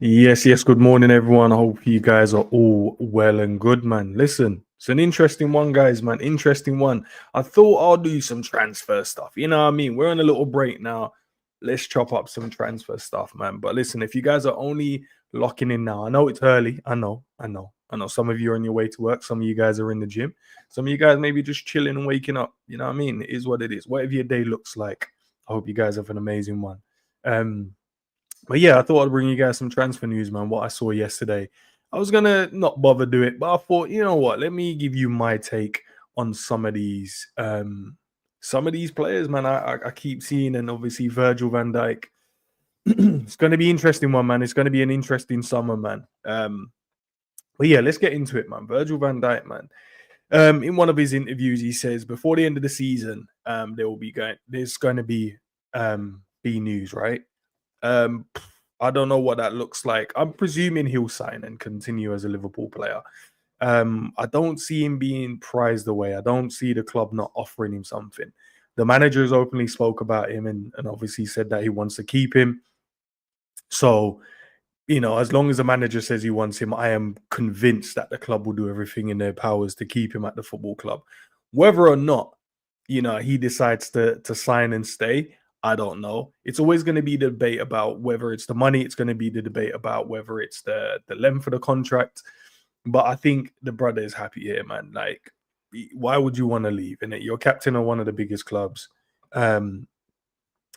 Yes. Good morning, everyone. I hope you guys are all well and good, man. Listen, it's an interesting one, guys, man. Interesting one. I thought I'll do some transfer stuff. You know what I mean? We're on a little break now. Let's chop up some transfer stuff, man. But listen, if you guys are only locking in now, I know it's early. I know. Some of you are on your way to work. Some of you guys are in the gym. Some of you guys maybe just chilling and waking up. You know what I mean? It is what it is. Whatever your day looks like, I hope you guys have an amazing one. But yeah, I thought I'd bring you guys some transfer news, man. What I saw yesterday. I was gonna not bother do it, but I thought, you know what? Let me give you my take on some of these players, man. I keep seeing, and obviously Virgil van Dijk. It's gonna be interesting one, man. It's gonna be an interesting summer, man. But yeah, let's get into it, man. Virgil van Dijk, man. In one of his interviews, he says before the end of the season, there's going to be B news, right? Um, I don't know what that looks like. I'm presuming he'll sign and continue as a Liverpool player. I don't see him being prized away. I don't see the club not offering him something. The manager has openly spoke about him and obviously said that he wants to keep him. So, as long as the manager says he wants him, I am convinced that the club will do everything in their powers to keep him at the football club. Whether or not, he decides to sign and stay, I don't know. It's always going to be the debate about whether it's the money. It's going to be the debate about whether it's the length of the contract. But I think the brother is happy here, man. Like, why would you want to leave? And you're captain of one of the biggest clubs. Um,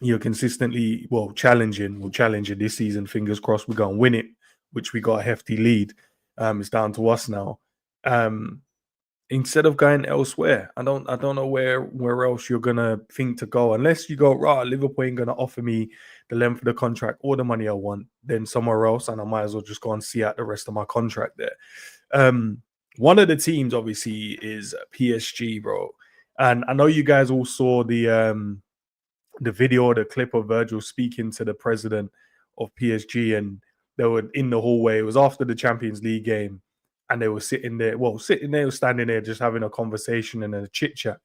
you're consistently, challenging. We'll challenge it this season. Fingers crossed we're going to win it, which we got a hefty lead. It's down to us now. Instead of going elsewhere, I don't know where else you're gonna think to go, unless you go, Liverpool ain't gonna offer me the length of the contract or the money I want, then somewhere else, and I might as well just go and see out the rest of my contract there. One of the teams obviously is PSG, bro. And I know you guys all saw the video or the clip of Virgil speaking to the president of PSG, and they were in the hallway. It was after the Champions League game, and they were standing there, just having a conversation and a chit chat.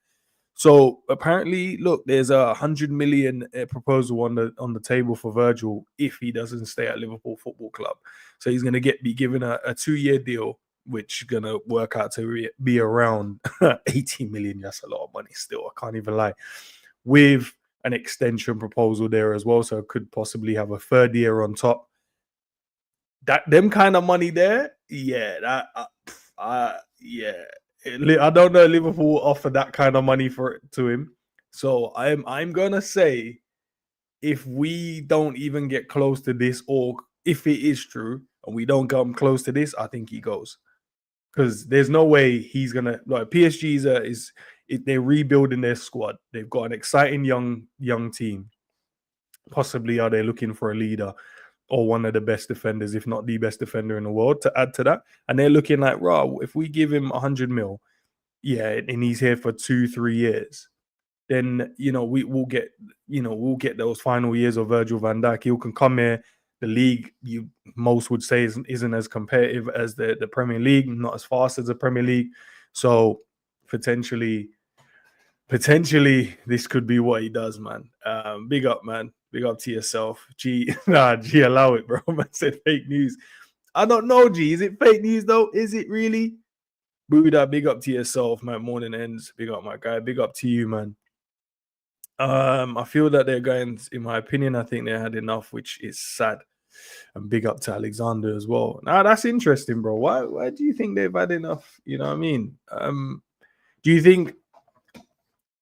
So apparently, look, there's 100 million proposal on the table for Virgil if he doesn't stay at Liverpool Football Club. So he's going to be given a 2-year deal, which is going to work out to be around 80 million. That's a lot of money still. I can't even lie. With an extension proposal there as well, so it could possibly have a third year on top. That them kind of money there, yeah. Yeah. I don't know. Liverpool offer that kind of money to him, so I'm gonna say if we don't even get close to this, or if it is true and we don't come close to this, I think he goes, because there's no way he's gonna like PSG they're rebuilding their squad. They've got an exciting young team. Possibly are they looking for a leader or one of the best defenders, if not the best defender in the world, to add to that. And they're looking like, if we give him 100 mil, and he's here for 2-3 years, then we'll get those final years of Virgil van Dijk. He can come here. The league, most would say, isn't as competitive as the Premier League, not as fast as the Premier League. So potentially this could be what he does, man. Big up, man. Big up to yourself. G, allow it, bro. Man said fake news. I don't know, G. Is it fake news, though? Is it really? Buddha, big up to yourself, man. Morning ends. Big up, my guy. Big up to you, man. I feel that they're going, in my opinion, I think they had enough, which is sad. And big up to Alexander as well. Now, that's interesting, bro. Why do you think they've had enough? You know what I mean? Do you think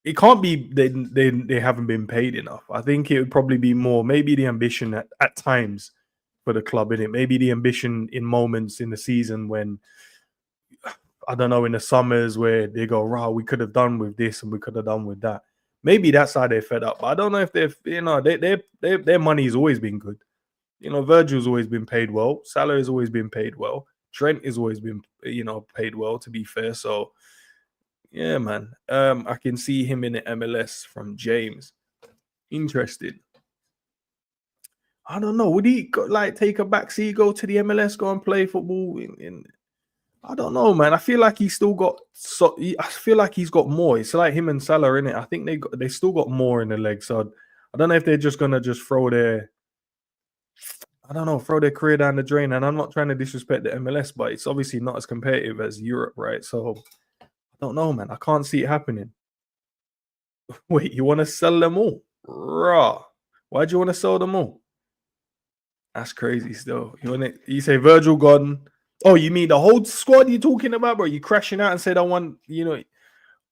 it can't be they haven't been paid enough? I think it would probably be more, maybe the ambition at times for the club, in it. Maybe the ambition in moments in the season when, I don't know, in the summers where they go, we could have done with this and we could have done with that. Maybe that's how they're fed up. But I don't know if their money has always been good. Virgil's always been paid well. Salah has always been paid well. Trent has always been, paid well, to be fair. So, yeah, man. I can see him in the MLS from James. Interesting. I don't know. Would he take a backseat, go to the MLS, go and play football in I don't know, man. I feel like he's still got. I feel like he's got more. It's like him and Salah, in it. I think they still got more in the legs. So I don't know if they're just gonna throw their. I don't know, throw their career down the drain. And I'm not trying to disrespect the MLS, but it's obviously not as competitive as Europe, right? So I don't know, man. I can't see it happening. Wait, you want to sell them all? Raw. Why do you want to sell them all? That's crazy still. You say Virgil gone. Oh, you mean the whole squad you're talking about, bro? You crashing out and said I want,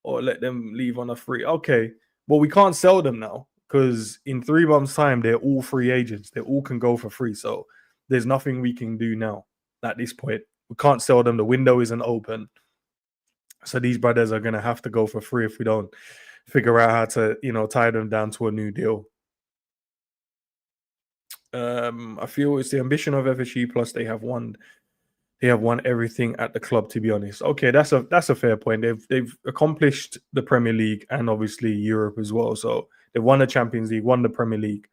or let them leave on a free. Okay. Well, we can't sell them now because in 3 months' time, they're all free agents. They all can go for free. So there's nothing we can do now at this point. We can't sell them. The window isn't open. So these brothers are gonna have to go for free if we don't figure out how to, tie them down to a new deal. I feel it's the ambition of FSG. Plus, they have won everything at the club. To be honest, okay, that's a fair point. They've accomplished the Premier League and obviously Europe as well. So they've won the Champions League, won the Premier League.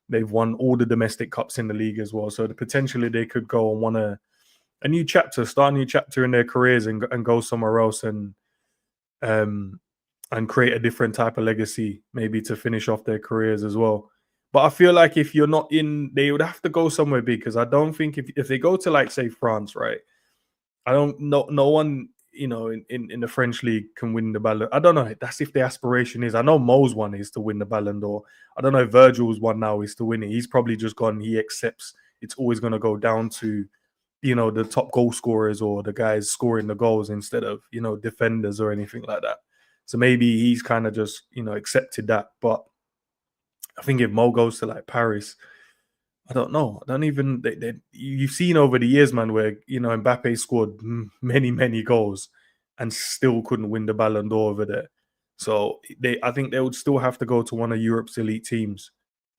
They've won all the domestic cups in the league as well. So potentially they could go and want a new chapter, start a new chapter in their careers and go somewhere else and create a different type of legacy, maybe to finish off their careers as well. But I feel like if you're not in, they would have to go somewhere big because I don't think if they go to like say France, right? I don't know. No one, in the French league can win the Ballon. I don't know. That's if the aspiration is. I know Mo's one is to win the Ballon d'Or. I don't know if Virgil's one now is to win it. He's probably just gone. He accepts it's always going to go down to, the top goal scorers or the guys scoring the goals instead of, defenders or anything like that. So maybe he's kind of just, accepted that. But I think if Mo goes to like Paris, I don't know. I don't even. You've seen over the years, man, where Mbappe scored many, many goals and still couldn't win the Ballon d'Or over there. So I think they would still have to go to one of Europe's elite teams,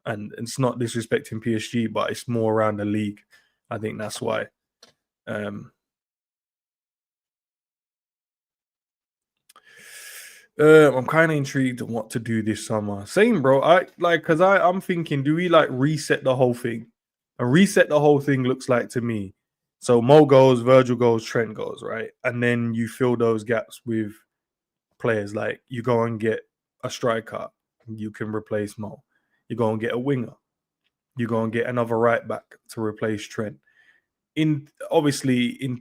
and it's not disrespecting PSG, but it's more around the league. I think that's why. I'm kind of intrigued on what to do this summer. Same, bro. I'm thinking, do we like reset the whole thing? And reset the whole thing looks like to me. So Mo goes, Virgil goes, Trent goes, right? And then you fill those gaps with players like you go and get a striker, you can replace Mo. You go and get a winger. You go and get another right back to replace Trent. In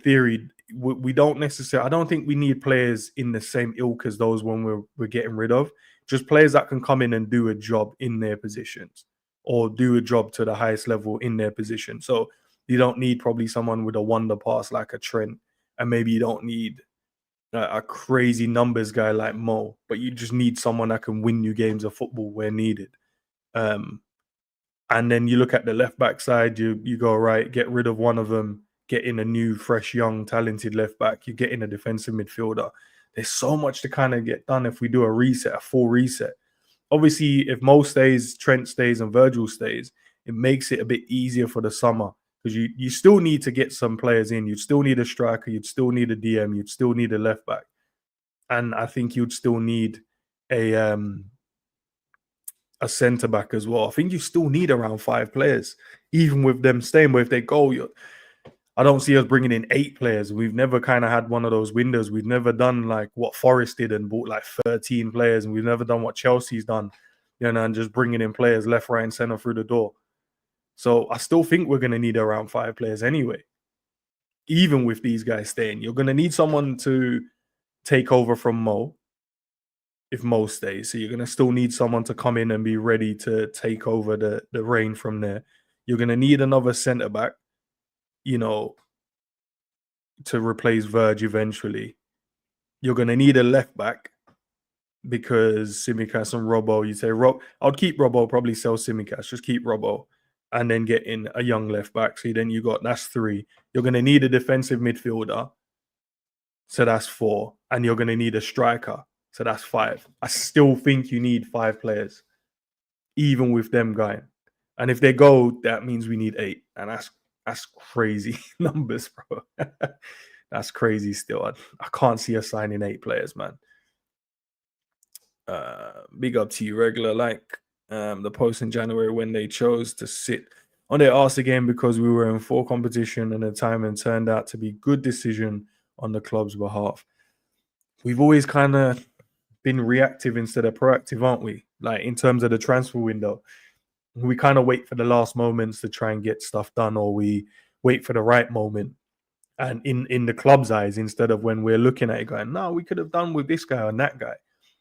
theory, we don't necessarily. I don't think we need players in the same ilk as those when we're getting rid of. Just players that can come in and do a job in their positions or do a job to the highest level in their position. So you don't need probably someone with a wonder pass like a Trent, and maybe you don't need a crazy numbers guy like Mo, but you just need someone that can win you games of football where needed. And then you look at the left back side, you go, right, get rid of one of them, get in a new, fresh, young, talented left back, you get in a defensive midfielder. There's so much to kind of get done if we do a full reset. Obviously, if Mo stays, Trent stays, and Virgil stays, it makes it a bit easier for the summer because you still need to get some players in. You'd still need a striker, you'd still need a DM, you'd still need a left back. And I think you'd still need a centre back as well. I think you still need around 5 players, even with them staying. But if they go, I don't see us bringing in 8 players. We've never kind of had one of those windows. We've never done like what Forest did and bought like 13 players, and we've never done what Chelsea's done, and just bringing in players left, right, and centre through the door. So I still think we're going to need around 5 players anyway. Even with these guys staying, you're going to need someone to take over from Mo. If Mo stays, so you're going to still need someone to come in and be ready to take over the reign from there. You're going to need another centre back, to replace Verge eventually. You're going to need a left back because Tsimikas and Robbo. You say I'd keep Robbo, probably sell Tsimikas, just keep Robbo, and then get in a young left back. So then that's 3. You're going to need a defensive midfielder, so that's 4, and you're going to need a striker. So that's 5. I still think you need 5 players, even with them going. And if they go, that means we need 8. And that's crazy numbers, bro. That's crazy still. I can't see us signing 8 players, man. Big up to you, regular. Like the post in January when they chose to sit on their arse again because we were in full competition and the timing turned out to be good decision on the club's behalf. We've always kind of been reactive instead of proactive, aren't we? Like in terms of the transfer window, we kind of wait for the last moments to try and get stuff done, or we wait for the right moment. And in the club's eyes, instead of when we're looking at it going, no, we could have done with this guy and that guy.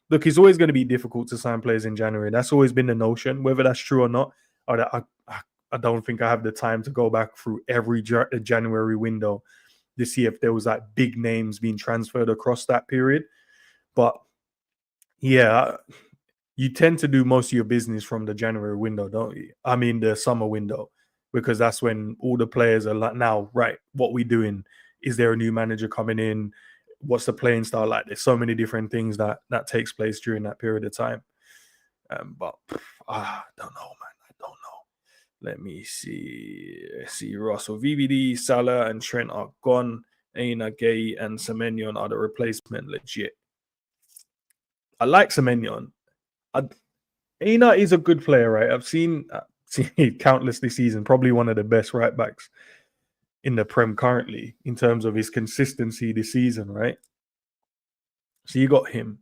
Look, it's always going to be difficult to sign players in January. That's always been the notion. Whether that's true or not, I don't think I have the time to go back through every January window to see if there was like big names being transferred across that period. But yeah, you tend to do most of your business from the January window, don't you? I mean, the summer window, because that's when all the players are like, now, right, what we doing? Is there a new manager coming in? What's the playing style like? There's so many different things that takes place during that period of time. But I don't know, man. I don't know. Let me see Russell, VVD, Salah, and Trent are gone. Aina, Gay, and Semenyon are the replacement. Legit. I like Semenyon. Aina is a good player, right? I've seen it countless this season. Probably one of the best right backs in the Prem currently in terms of his consistency this season, right? So you got him.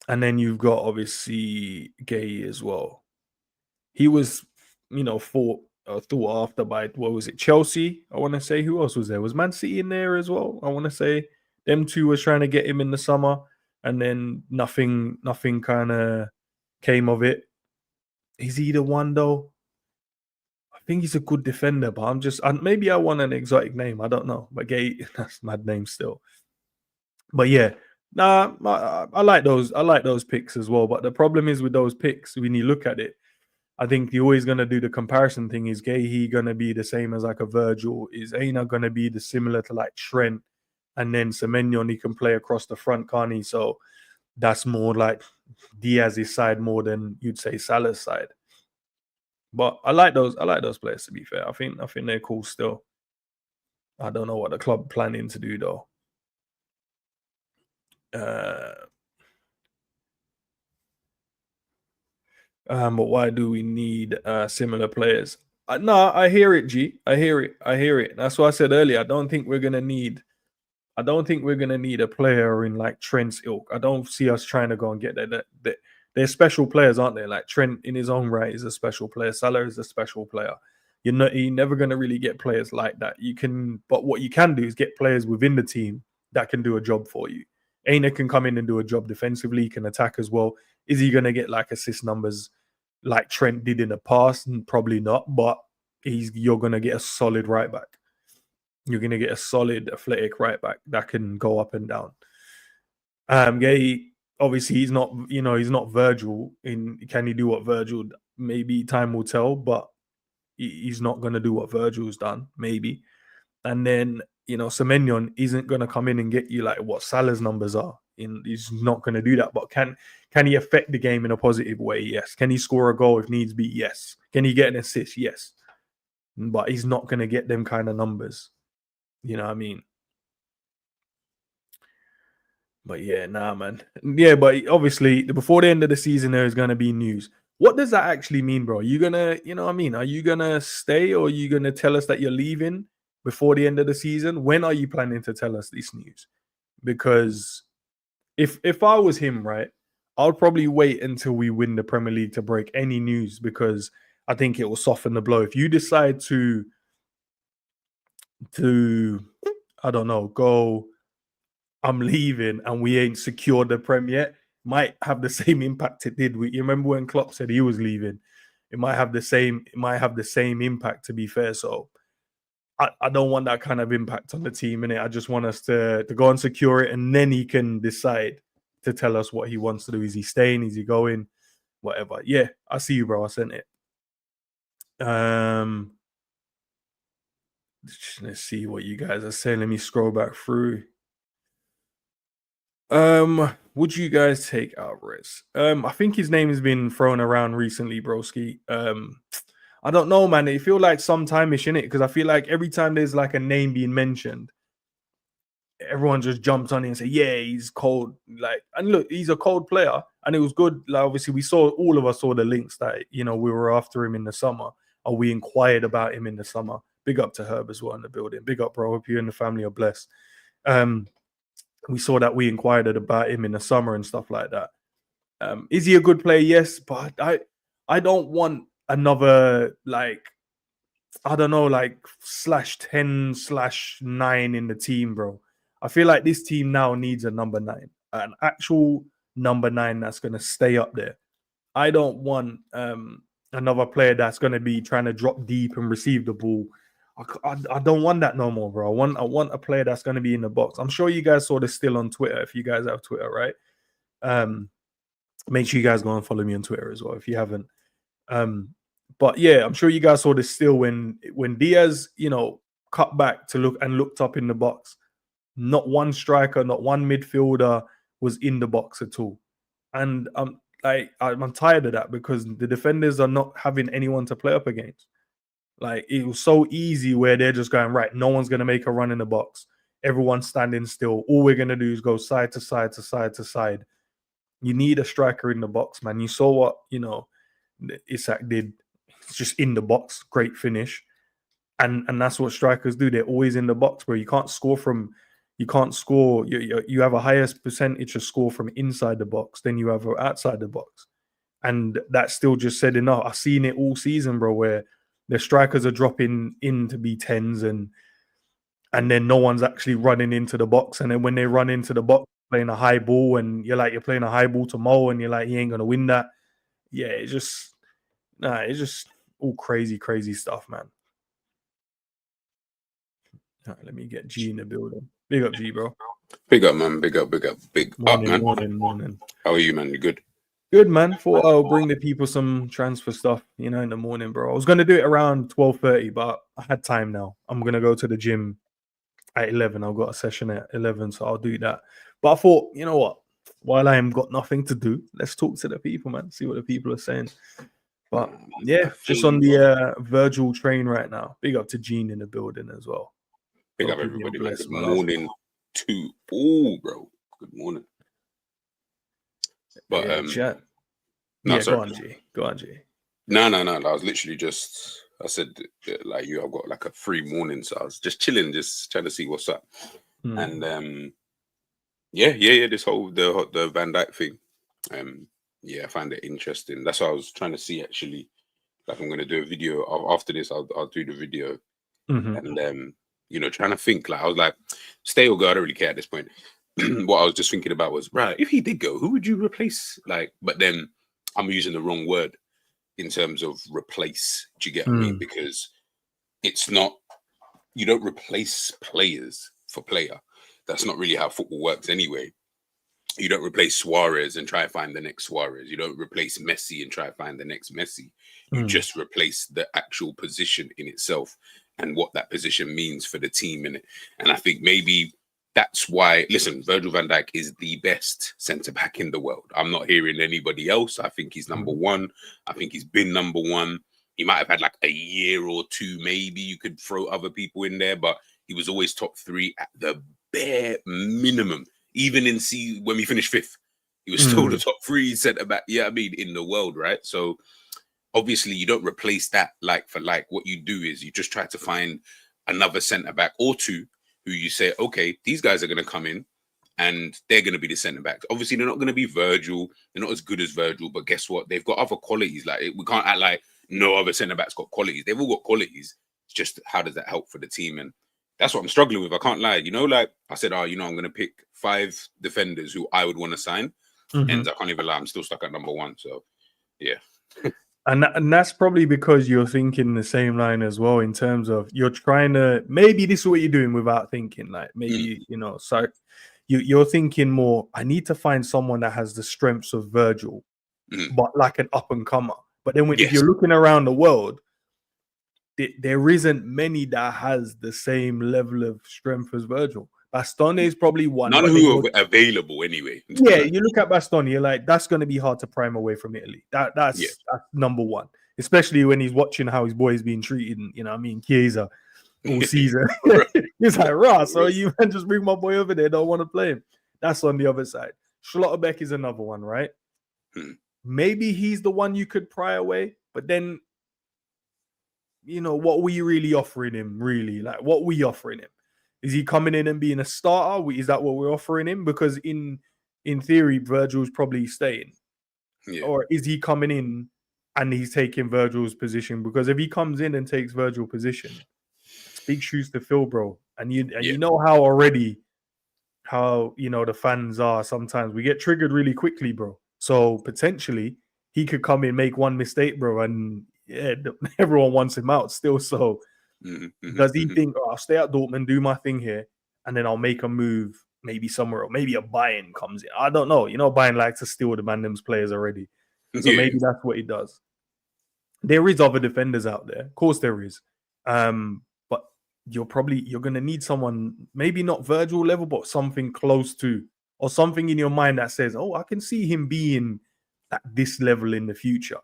And then you've got obviously Gay as well. He was, thought after by, what was it, Chelsea? I want to say. Who else was there? Was Man City in there as well? I want to say them two was trying to get him in the summer, and then nothing kind of came of it. Is he the one though? I think he's a good defender, but maybe I want an exotic name. I don't know. But Gay, that's mad name still. But yeah, nah, I like those. I like those picks as well. But the problem is with those picks, when you look at it, I think you're always gonna do the comparison thing. Is Gay gonna be the same as like a Virgil? Is Aina gonna be similar to like Trent? And then Semenyon, he can play across the front, can't he? So that's more like Diaz's side more than you'd say Salah's side. But I like those players, to be fair. I think they're cool still. I don't know what the club planning to do though. But why do we need similar players? No, I hear it, G. I hear it. That's what I said earlier. I don't think we're gonna need a player in like Trent's ilk. I don't see us trying to go and get that. They're special players, aren't they? Like Trent in his own right is a special player. Salah is a special player. You're never going to really get players like that. But what you can do is get players within the team that can do a job for you. Aina can come in and do a job defensively, can attack as well. Is he going to get like assist numbers like Trent did in the past? Probably not, but you're going to get a solid right back. You're going to get a solid athletic right back that can go up and down. Gay, obviously, he's not Virgil. Can he do what Virgil? Maybe time will tell, but he's not going to do what Virgil's done. Maybe, and then Semenyon isn't going to come in and get you like what Salah's numbers are. He's not going to do that. But can he affect the game in a positive way? Yes. Can he score a goal if needs be? Yes. Can he get an assist? Yes. But he's not going to get them kind of numbers. You know what I mean? But yeah, nah, man. Yeah, but obviously, before the end of the season, there is going to be news. What does that actually mean, bro? Are you going to, you know what I mean? Are you going to stay, or are you going to tell us that you're leaving before the end of the season? When are you planning to tell us this news? Because if I was him, right, I'll probably wait until we win the Premier League to break any news, because I think it will soften the blow. If you decide to I don't know, go, I'm leaving, and we ain't secured the Prem yet, might have the same impact it did. You remember when Klopp said he was leaving? It might have the same impact, to be fair. So I don't want that kind of impact on the team, innit? I just want us to go and secure it, and then he can decide to tell us what he wants to do. Is he staying? Is he going? Whatever. Yeah, I see you, bro. I sent it. Let's see what you guys are saying. Let me scroll back through. Would you guys take Alvarez? I think his name has been thrown around recently, broski. I don't know, man. It feel like sometime-ish, innit? Because I feel like every time there's like a name being mentioned, everyone just jumps on it and say, yeah, he's cold. Like, and look, he's a cold player, and it was good. Like, obviously, all of us saw the links that we were after him in the summer, or we inquired about him in the summer. Big up to Herb as well in the building. Big up, bro. Hope you and the family are blessed. We saw that we inquired about him in the summer and stuff like that. Is he a good player? Yes, but I I don't want another like I don't know, like /10/9 in the team, bro. I feel like this team now needs a number 9, an actual number 9 that's going to stay up there. I don't want another player that's going to be trying to drop deep and receive the ball. I don't want that no more, bro. I want a player that's going to be in the box. I'm sure you guys saw this still on Twitter. If you guys have Twitter, right? Make sure you guys go and follow me on Twitter as well if you haven't. But yeah, I'm sure you guys saw this still when Diaz, cut back to looked up in the box. Not one striker, not one midfielder was in the box at all. And I'm tired of that because the defenders are not having anyone to play up against. Like, it was so easy where they're just going, right, no one's going to make a run in the box. Everyone's standing still. All we're going to do is go side to side to side to side. You need a striker in the box, man. You saw what, Isak did. It's just in the box. Great finish. And that's what strikers do. They're always in the box, bro. You can't score. You have a highest percentage of score from inside the box than you have outside the box. And that's still just said enough. I've seen it all season, bro, where the strikers are dropping in to be 10s and then no one's actually running into the box. And then when they run into the box, playing a high ball, and you're playing a high ball to Mo, and you're like, he ain't going to win that. Yeah, it's just all crazy stuff, man. All right, let me get G in the building. Big up, G, bro. Big up, man. Big up. Big morning, up, man. Morning. How are you, man? You good? Good, man. Thought I'll bring the people some transfer stuff, in the morning, bro. I was going to do it around 12:30, but I had time now. I'm going to go to the gym at 11. I've got a session at 11, so I'll do that. But I thought, you know what? While I am got nothing to do, let's talk to the people, man. See what the people are saying. But yeah, just on the Virgil train right now. Big up to Gene in the building as well. Big up everybody, man. Good morning to all, bro. Good morning. But chat. No, yeah, sorry. Go on, G. No. I was literally I said like you, I've got like a free morning, so I was just chilling, just trying to see what's up. And yeah. This whole the Van Dijk thing. I find it interesting. That's what I was trying to see actually. Like, I'm gonna do a video after this. I'll do the video, and trying to think. Like, I was like, stay or go. I don't really care at this point. What I was just thinking about was, right, if he did go, who would you replace? Like, but then I'm using the wrong word in terms of replace. Do you get what I mean? Because it's not. You don't replace players for player. That's not really how football works anyway. You don't replace Suarez and try to find the next Suarez. You don't replace Messi and try to find the next Messi. You just replace the actual position in itself and what that position means for the team in it. And I think maybe that's why, listen, Virgil van Dijk is the best centre-back in the world. I'm not hearing anybody else. I think he's number one. I think he's been number one. He might have had like a year or two, maybe you could throw other people in there, but he was always top 3 at the bare minimum. Even when we finished 5th, he was still the top 3 centre back. Yeah, I mean, in the world, right? So obviously, you don't replace that like for like. What you do is you just try to find another centre back or two who you say, okay, these guys are going to come in and they're going to be the centre backs. Obviously, they're not going to be Virgil. They're not as good as Virgil, but guess what? They've got other qualities. Like, we can't act like no other centre backs got qualities. They've all got qualities. It's just how does that help for the team? And that's what I'm struggling with. I can't lie. Like I said, I'm going to pick 5 defenders who I would want to sign. And I can't even lie. I'm still stuck at number 1. So, yeah. And that's probably because you're thinking the same line as well, in terms of you're trying to, maybe this is what you're doing without thinking. Like, maybe, so you're thinking more, I need to find someone that has the strengths of Virgil, but like an up and comer. But then if you're looking around the world, there isn't many that has the same level of strength as Virgil. Bastoni is probably one. None who are available anyway. Yeah, you look at Bastoni, you're like, that's going to be hard to prime away from Italy. That's number 1, especially when he's watching how his boy is being treated. Chiesa all season. He's like, rah, so you man just bring my boy over there, don't want to play him. That's on the other side. Schlotterbeck is another one, right? Maybe he's the one you could pry away, but then, what were you really offering him, really? Like, what were you offering him? Is he coming in and being a starter? Is that what we're offering him? Because in theory, Virgil's probably staying. Yeah. Or is he coming in and he's taking Virgil's position, because if he comes in and takes Virgil's position, it's big shoes to fill, bro. And you know how the fans are sometimes. We get triggered really quickly, bro. So potentially he could come in, make one mistake, bro, and everyone wants him out still. So does he think, I'll stay at Dortmund, do my thing here, and then I'll make a move maybe somewhere, or maybe a Bayern comes in? I don't know. Bayern like to steal the Mandem's players already. So maybe that's what he does. There is other defenders out there. Of course there is. But you're going to need someone, maybe not Virgil level, but something close to, or something in your mind that says, oh, I can see him being at this level in the future.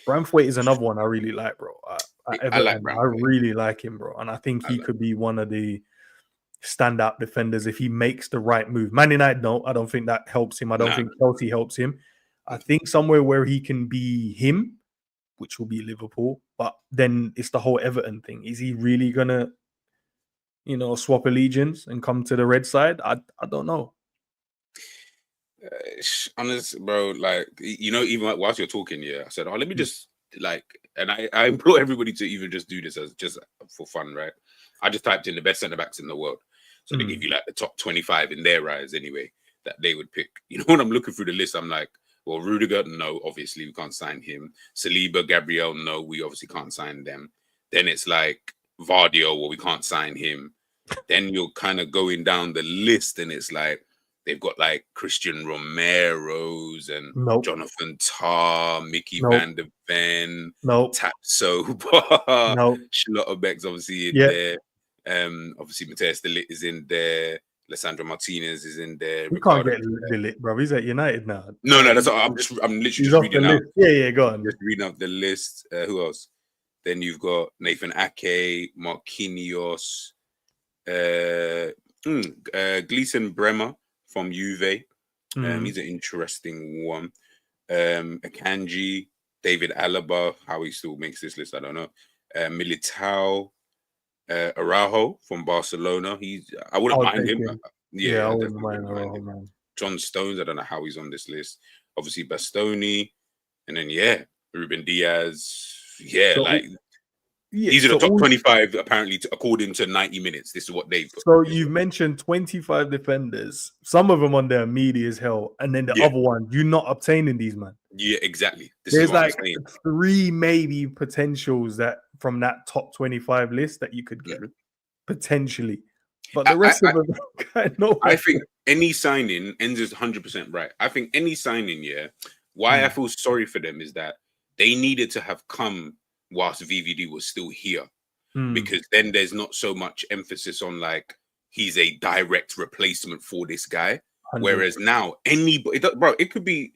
Braithwaite is another one I really like, bro. I like Braithwaite. I really like him, bro. And I think he could be one of the standout defenders if he makes the right move. Man United, no, I don't think that helps him. I don't think Chelsea helps him. I think somewhere where he can be him, which will be Liverpool, but then it's the whole Everton thing. Is he really gonna, swap allegiance and come to the red side? I don't know. Honest, bro, like, even whilst you're talking, I said, let me just and I implore everybody to even just do this as just for fun, right? I just typed in the best centre-backs in the world. So they give you like the top 25 in their eyes anyway, that they would pick. When I'm looking through the list, I'm like, well, Rudiger, no, obviously we can't sign him. Saliba, Gabriel, no, we obviously can't sign them. Then it's like Vardio, well, we can't sign him. Then you're kind of going down the list, and it's like they've got like Christian Romero's and Jonathan Tah, Mickey van der Ven, Tapso, Schlotterbeck's obviously in there. Obviously Mateus de Ligt is in there. Lissandro Martinez is in there. You can't get de Ligt, bro. He's at United now. No, that's all. I'm literally just reading out. Yeah, go on. Just reading out the list. Who else? Then you've got Nathan Ake, Marquinhos, Gleason Bremer from Juve. He's an interesting one. Akanji, David Alaba. How he still makes this list, I don't know. Militao. Araujo from Barcelona. I wouldn't mind him. I wouldn't mind Araujo, man. John Stones, I don't know how he's on this list. Obviously Bastoni, and then Ruben Diaz. These are the top 25 apparently, according to 90 minutes. This is what they've put. So you've mentioned 25 defenders. Some of them on there meaty as hell, and then the other one, you're not obtaining these, man. Yeah, exactly. There's like 3 maybe potentials that from that top 25 list that you could get potentially, but the rest of them, I think any signing, Enz is 100% right. I think any signing, why I feel sorry for them is that they needed to have come whilst VVD was still here, because then there's not so much emphasis on like he's a direct replacement for this guy. 100%. Whereas now anybody, bro, it could be.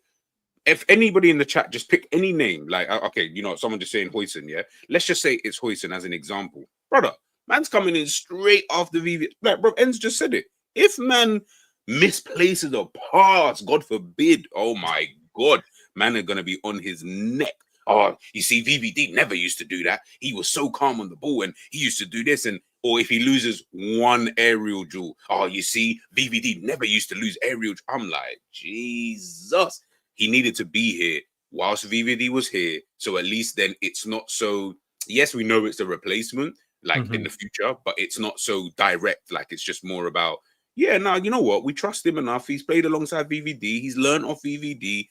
If anybody in the chat just pick any name, like, okay, someone just saying Huijsen, let's just say it's Huijsen as an example. Brother, man's coming in straight after VV. Like, bro, Enz just said it. If man misplaces a pass, God forbid, oh my God, man are going to be on his neck. Oh, you see, VVD never used to do that. He was so calm on the ball and he used to do this. Or if he loses one aerial duel, oh, you see, VVD never used to lose aerial. I'm like, Jesus. He needed to be here whilst VVD was here. So at least then it's not so, yes, we know it's a replacement, like in the future, but it's not so direct. Like it's just more about, you know what? We trust him enough. He's played alongside VVD. He's learned off VVD,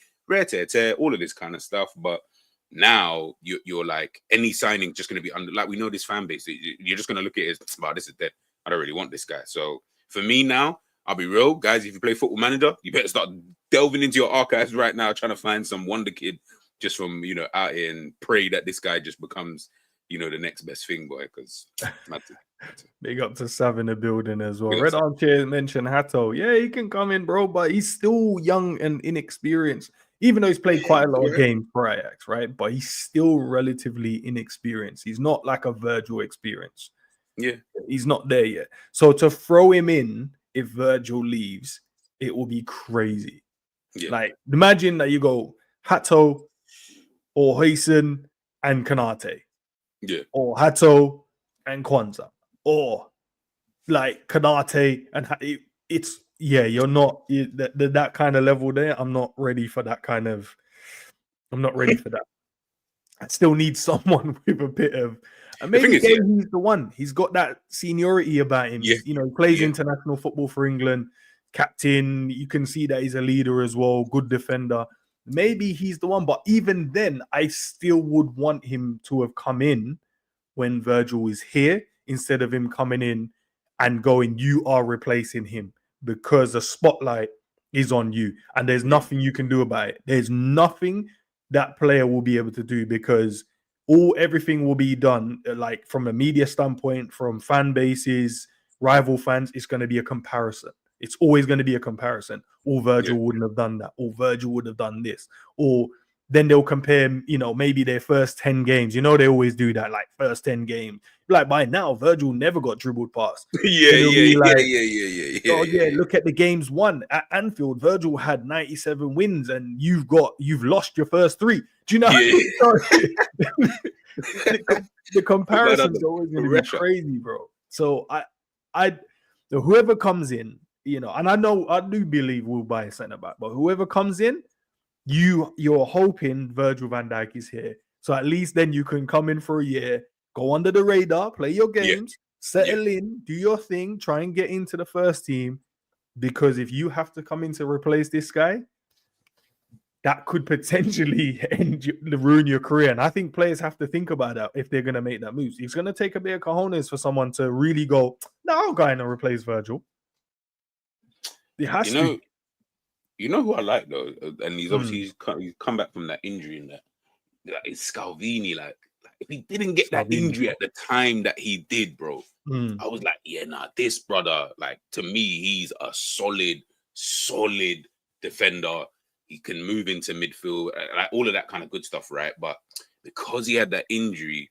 all of this kind of stuff. But now you're like, any signing just going to be under, like we know this fan base. You're just going to look at it as, wow, this is dead. I don't really want this guy. So for me now, I'll be real, guys. If you play Football Manager, you better start delving into your archives right now, trying to find some wonder kid just from out here and pray that this guy just becomes, the next best thing, boy. Because big up to Sav in the building as well. Red Armchair mentioned Hato. Yeah, he can come in, bro, but he's still young and inexperienced. Even though he's played quite a lot of games for Ajax, right? But he's still relatively inexperienced. He's not like a Virgil experience. Yeah, he's not there yet. So to throw him in. If Virgil leaves, it will be crazy. Like, imagine that you go Hato or Huijsen and Kanate. Or Hato and Kwanzaa. Or like Kanate and you're not that kind of level there. I'm not ready for that kind of I'm not ready for that. I still need someone with a bit of, and The thing maybe is, yeah, he's the one. He's got that seniority about him. Yeah. He's, he plays Yeah. international football for England, captain. You can see that he's a leader as well, good defender. Maybe he's the one, but even then, I still would want him to have come in when Virgil is here instead of him coming in and going, you are replacing him, because the spotlight is on you and there's nothing you can do about it. There's nothing that player will be able to do, because everything will be done like from a media standpoint, from fan bases, rival fans. It's going to be a comparison. It's always going to be a comparison. Or Virgil wouldn't have done that, or Virgil would have done this, or then they'll compare, maybe their first 10 games. They always do that, like first 10 games. Like by now, Virgil never got dribbled past. Yeah. Oh yeah, look at the games won at Anfield. Virgil had 97 wins, and you've lost your first 3. Do you know? The comparison's always going to be crazy, bro. So whoever comes in, and I do believe we'll buy a centre back, but whoever comes in, you're hoping Virgil van Dijk is here. So at least then you can come in for a year, go under the radar, play your games, settle in, do your thing, try and get into the first team. Because if you have to come in to replace this guy, that could potentially ruin your career. And I think players have to think about that if they're going to make that move. It's going to take a bit of cojones for someone to really go, no, I'll go in and replace Virgil. It has to. You know who I like though, and he's obviously he's come back from that injury, and that it's Scalvini. Like if he didn't get that injury at the time that he did, bro, I was like, this brother, like to me, he's a solid defender. He can move into midfield, like all of that kind of good stuff, right? But because he had that injury,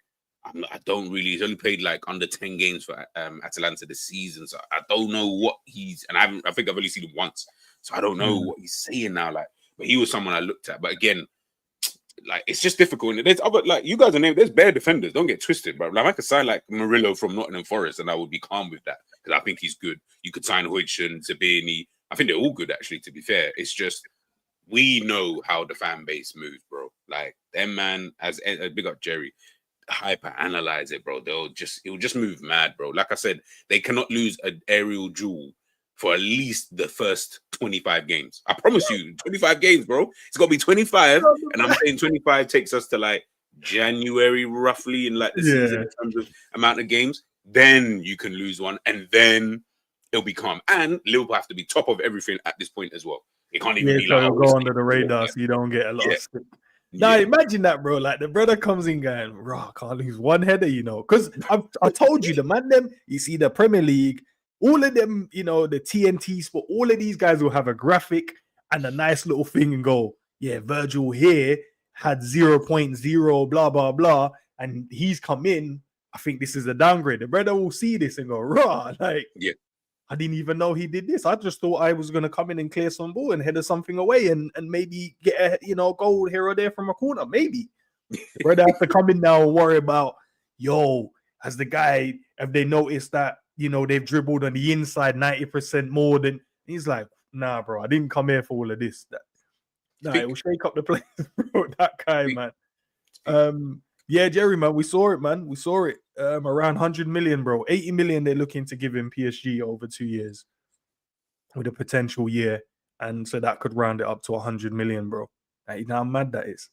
he's only played like under 10 games for Atalanta this season, so I don't know what I think I've only seen him once. So I don't know what he's saying now, like, but he was someone I looked at. But again, like it's just difficult. And there's other, like you guys are named, there's bare defenders. Don't get twisted, bro. Like I could sign like Murillo from Nottingham Forest, and I would be calm with that because I think he's good. You could sign Hodgson, Zabini. I think they're all good, actually. To be fair, it's just we know how the fan base moves, bro. Like them man, as big up Jerry, hyper analyze it, bro. It'll just move mad, bro. Like I said, they cannot lose an aerial duel for at least the first 25 games. I promise you, 25 games, bro. It's got to be 25. And I'm saying 25 takes us to like January, roughly, in like the season in terms of amount of games. Then you can lose one, and then it'll be calm. And Liverpool have to be top of everything at this point as well. It can't even be like, it'll go under the radar so you don't get a lot of stick. Now imagine that, bro. Like the brother comes in going, I can't lose one header, because I told you, the man them, you see the Premier League, all of them, the TNT Sport, all of these guys will have a graphic and a nice little thing and go, Virgil here had 0.0, blah, blah, blah. And he's come in. I think this is a downgrade. The brother will see this and go, I didn't even know he did this. I just thought I was going to come in and clear some ball and header something away and maybe get a, goal here or there from a corner. Maybe. The brother has to come in now and worry about, have they noticed that, they've dribbled on the inside 90% more than... He's like, nah, bro, I didn't come here for all of this. It will shake up the place, bro. That guy, man. Jerry, man, we saw it, man. We saw it. Around 100 million, bro. 80 million they're looking to give him PSG over 2 years with a potential year. And so that could round it up to 100 million, bro. You know how mad that is.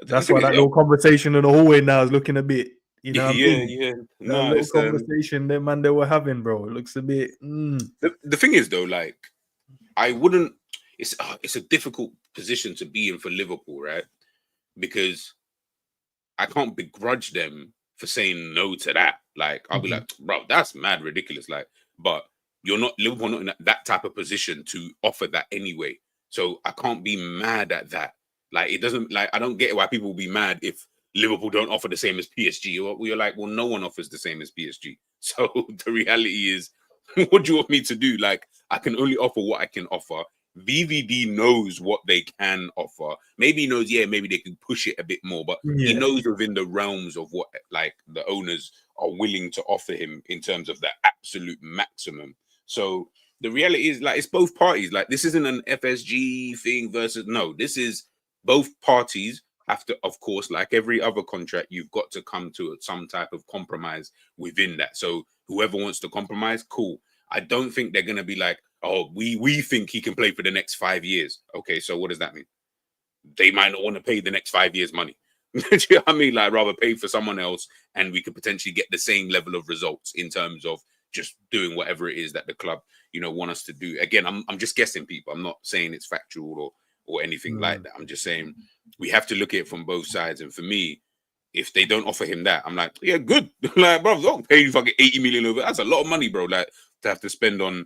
That's why that little conversation in the hallway now is looking a bit... No, little conversation they were having, bro. It looks a bit. The thing is, though, like I wouldn't. It's a difficult position to be in for Liverpool, right? Because I can't begrudge them for saying no to that. Like I'll be like, bro, that's mad ridiculous. Like, but Liverpool not in that type of position to offer that anyway. So I can't be mad at that. Like it doesn't. Like I don't get why people will be mad if Liverpool don't offer the same as PSG. We're like, well, no one offers the same as PSG. So the reality is, what do you want me to do? Like, I can only offer what I can offer. VVD knows what they can offer. Maybe he knows, maybe they can push it a bit more, but he knows within the realms of what like the owners are willing to offer him in terms of the absolute maximum. So the reality is, like, it's both parties. Like, this isn't an FSG thing versus this is both parties have to, of course, like every other contract, you've got to come to some type of compromise within that. So whoever wants to compromise, cool. I don't think they're going to be like, oh, we think he can play for the next 5 years. Okay, so what does that mean? They might not want to pay the next 5 years money. Do you know what I mean? Like, rather pay for someone else, and we could potentially get the same level of results in terms of just doing whatever it is that the club, want us to do. Again, I'm just guessing, people. I'm not saying it's factual or anything like that. I'm just saying we have to look at it from both sides. And for me, if they don't offer him that, I'm like, yeah, good. Like, bro, don't pay you fucking 80 million over. That's a lot of money, bro. Like, to have to spend on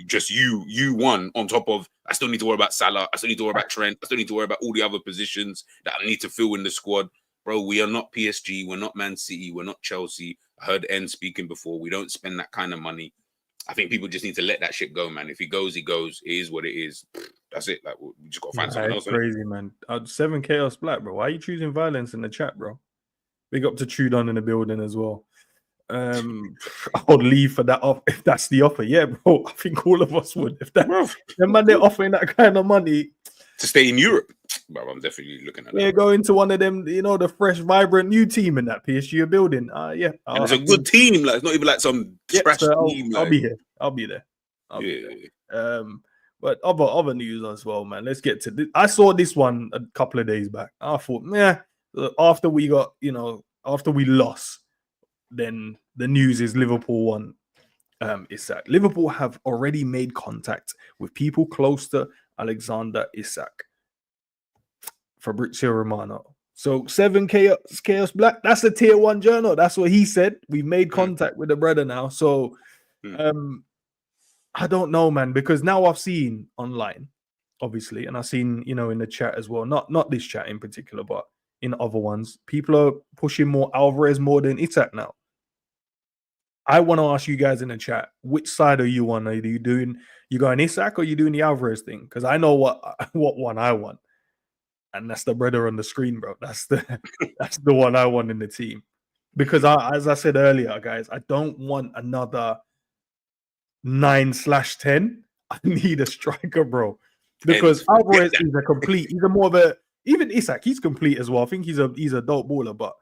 just you one on top of, I still need to worry about Salah, I still need to worry about Trent, I still need to worry about all the other positions that I need to fill in the squad. Bro, we are not PSG, we're not Man City, we're not Chelsea. I heard N speaking before. We don't spend that kind of money. I think people just need to let that shit go, man. If he goes, he goes. It is what it is. That's it. Like, we just got to find someone else. Crazy, man. 7 Chaos Black, bro. Why are you choosing violence in the chat, bro? Big up to Trudon in the building as well. I'll leave for that off if that's the offer. Yeah, bro. I think all of us would. If that, the man they're offering that kind of money to stay in Europe, bro, I'm definitely looking at that. Yeah, go into one of them, the fresh, vibrant new team in that PSG you're building. Yeah, and it's a good team. Like, it's not even like some scratch team. I'll be here. I'll be there. But other news as well, man. Let's get to this. I saw this one a couple of days back. I thought, after we got, after we lost, then the news is Liverpool won. Isak. Liverpool have already made contact with people close to Alexander Isak. Fabrizio Romano. So 7 Chaos Black, that's a tier 1 journal. That's what he said. We've made contact with the brother now. So I don't know, man, because now I've seen online, obviously, and I've seen, in the chat as well. Not this chat in particular, but in other ones, people are pushing more Alvarez more than Isak now. I want to ask you guys in the chat, which side are you on? Are you going Isak or are you doing the Alvarez thing? Because I know what one I want. And that's the brother on the screen, bro. That's the one I want in the team. Because as I said earlier, guys, I don't want another 9/10. I need a striker, bro. Because Alvarez is a complete. He's more of a, even Isak, he's complete as well. I think he's a dope baller, but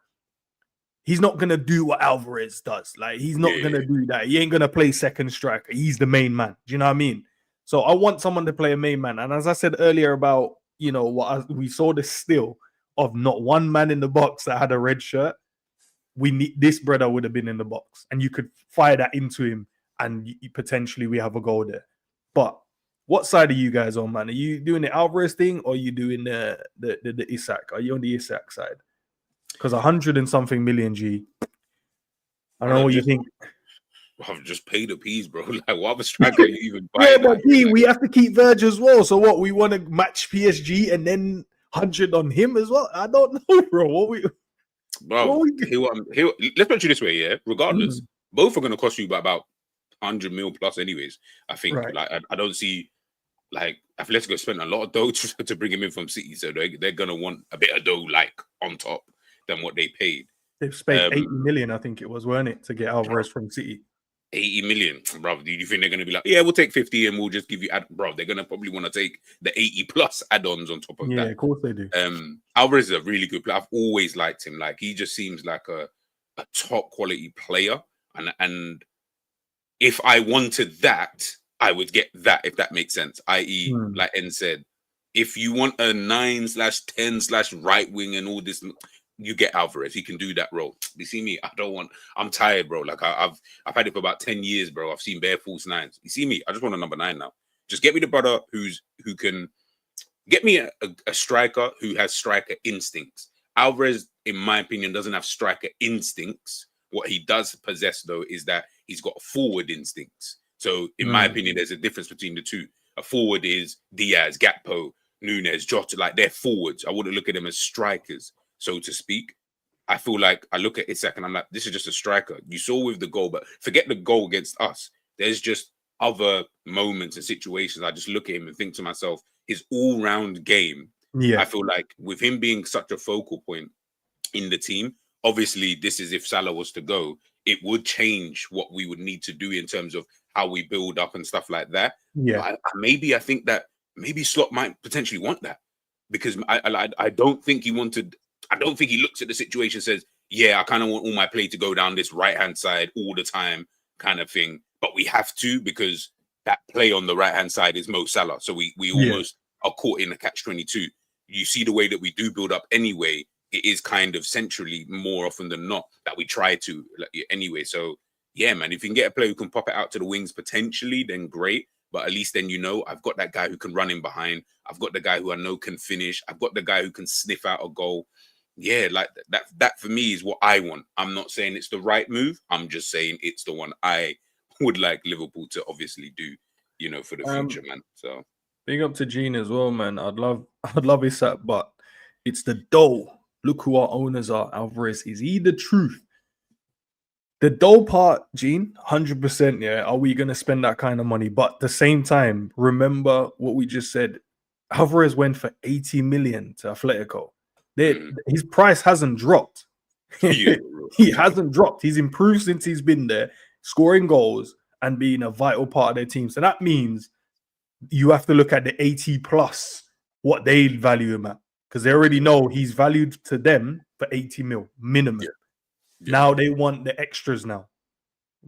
he's not gonna do what Alvarez does. Like, he's not gonna do that. He ain't gonna play second striker. He's the main man. Do you know what I mean? So I want someone to play a main man. And as I said earlier about, we saw the still of not one man in the box that had a red shirt. This brother would have been in the box, and you could fire that into him, and potentially we have a goal there. But what side are you guys on, man? Are you doing the Alvarez thing, or are you doing the Isak? Are you on the Isak side? Because 100 and something million G. I don't know what you think. I've just paid a piece, bro. Like, what other striker are you even buying? Yeah, but we have to keep Virgil as well. So what? We want to match PSG and then 100 on him as well? I don't know, bro. Let's put it this way, yeah. Regardless, both are going to cost you by about 100 mil plus, anyways. I think. Right. Like, I don't see, like, Atletico spent a lot of dough to bring him in from City, so they're going to want a bit of dough, like, on top than what they paid. They've spent 80 million, I think it was, weren't it, to get Alvarez from City? 80 million, bro. Do you think they're going to be like, yeah, we'll take 50 and we'll just give you, bro? They're going to probably want to take the 80 plus add-ons on top of that. Yeah, of course they do. Alvarez is a really good player. I've always liked him. Like, he just seems like a top quality player. And if I wanted that, I would get that, if that makes sense. I.e., like N said, if you want a 9/10 right wing and all this, you get Alvarez. He can do that role. You see me? I'm tired, bro. Like, I've had it for about 10 years, bro. I've seen bare false nines. You see me? I just want a number 9 now. Just get me the brother who can get me a striker who has striker instincts. Alvarez, in my opinion, doesn't have striker instincts. What he does possess, though, is that he's got forward instincts. So, in my opinion, there's a difference between the two. A forward is Diaz, Gakpo, Nunes, Jota. Like, they're forwards. I wouldn't look at them as strikers, so to speak. I feel like I look at Isak and I'm like, this is just a striker. You saw with the goal, but forget the goal against us. There's just other moments and situations. I just look at him and think to myself, his all-round game. Yeah. I feel like with him being such a focal point in the team, obviously this is if Salah was to go, it would change what we would need to do in terms of how we build up and stuff like that. Yeah. I think that maybe Slot might potentially want that. because I don't think he wanted. I don't think he looks at the situation and says, "Yeah, I kind of want all my play to go down this right hand side all the time," kind of thing. But we have to because that play on the right hand side is Mo Salah, so we almost are caught in a catch-22. You see the way that we do build up anyway. It is kind of centrally more often than not that we try to anyway. So yeah, man, if you can get a player who can pop it out to the wings potentially, then great. But at least then I've got that guy who can run in behind. I've got the guy who I know can finish. I've got the guy who can sniff out a goal. Yeah, like that for me is what I want. I'm not saying it's the right move. I'm just saying it's the one I would like Liverpool to obviously do, for the future, man. So big up to Gene as well, man. I'd love Isak, but it's the dough. Look who our owners are. Alvarez, is he the truth? The dough part, Gene, 100%. Yeah, are we going to spend that kind of money? But at the same time, remember what we just said. Alvarez went for 80 million to Atletico. His price hasn't dropped. He hasn't dropped. He's improved since he's been there, scoring goals and being a vital part of their team. So that means you have to look at the 80 plus what they value him at, because they already know he's valued to them for 80 mil minimum. Yeah. Now they want the extras now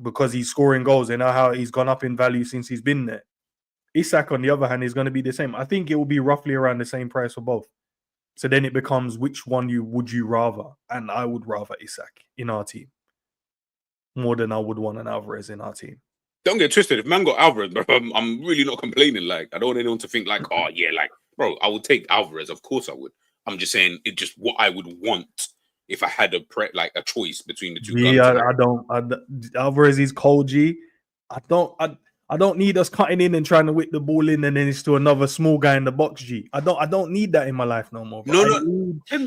because he's scoring goals. They know how he's gone up in value since he's been there. Isak, on the other hand, is going to be the same. I think it will be roughly around the same price for both. So then it becomes which one would you rather? And I would rather Isak in our team more than I would want an Alvarez in our team. Don't get twisted. If man got Alvarez, bro, I'm really not complaining. Like, I don't want anyone to think like, oh yeah, like, bro, I would take Alvarez. Of course I would. I'm just saying it's just what I would want if I had a choice between the two. Yeah, Alvarez is cold, G. I don't need us cutting in and trying to whip the ball in and then it's to another small guy in the box, G. I don't need that in my life no more. No,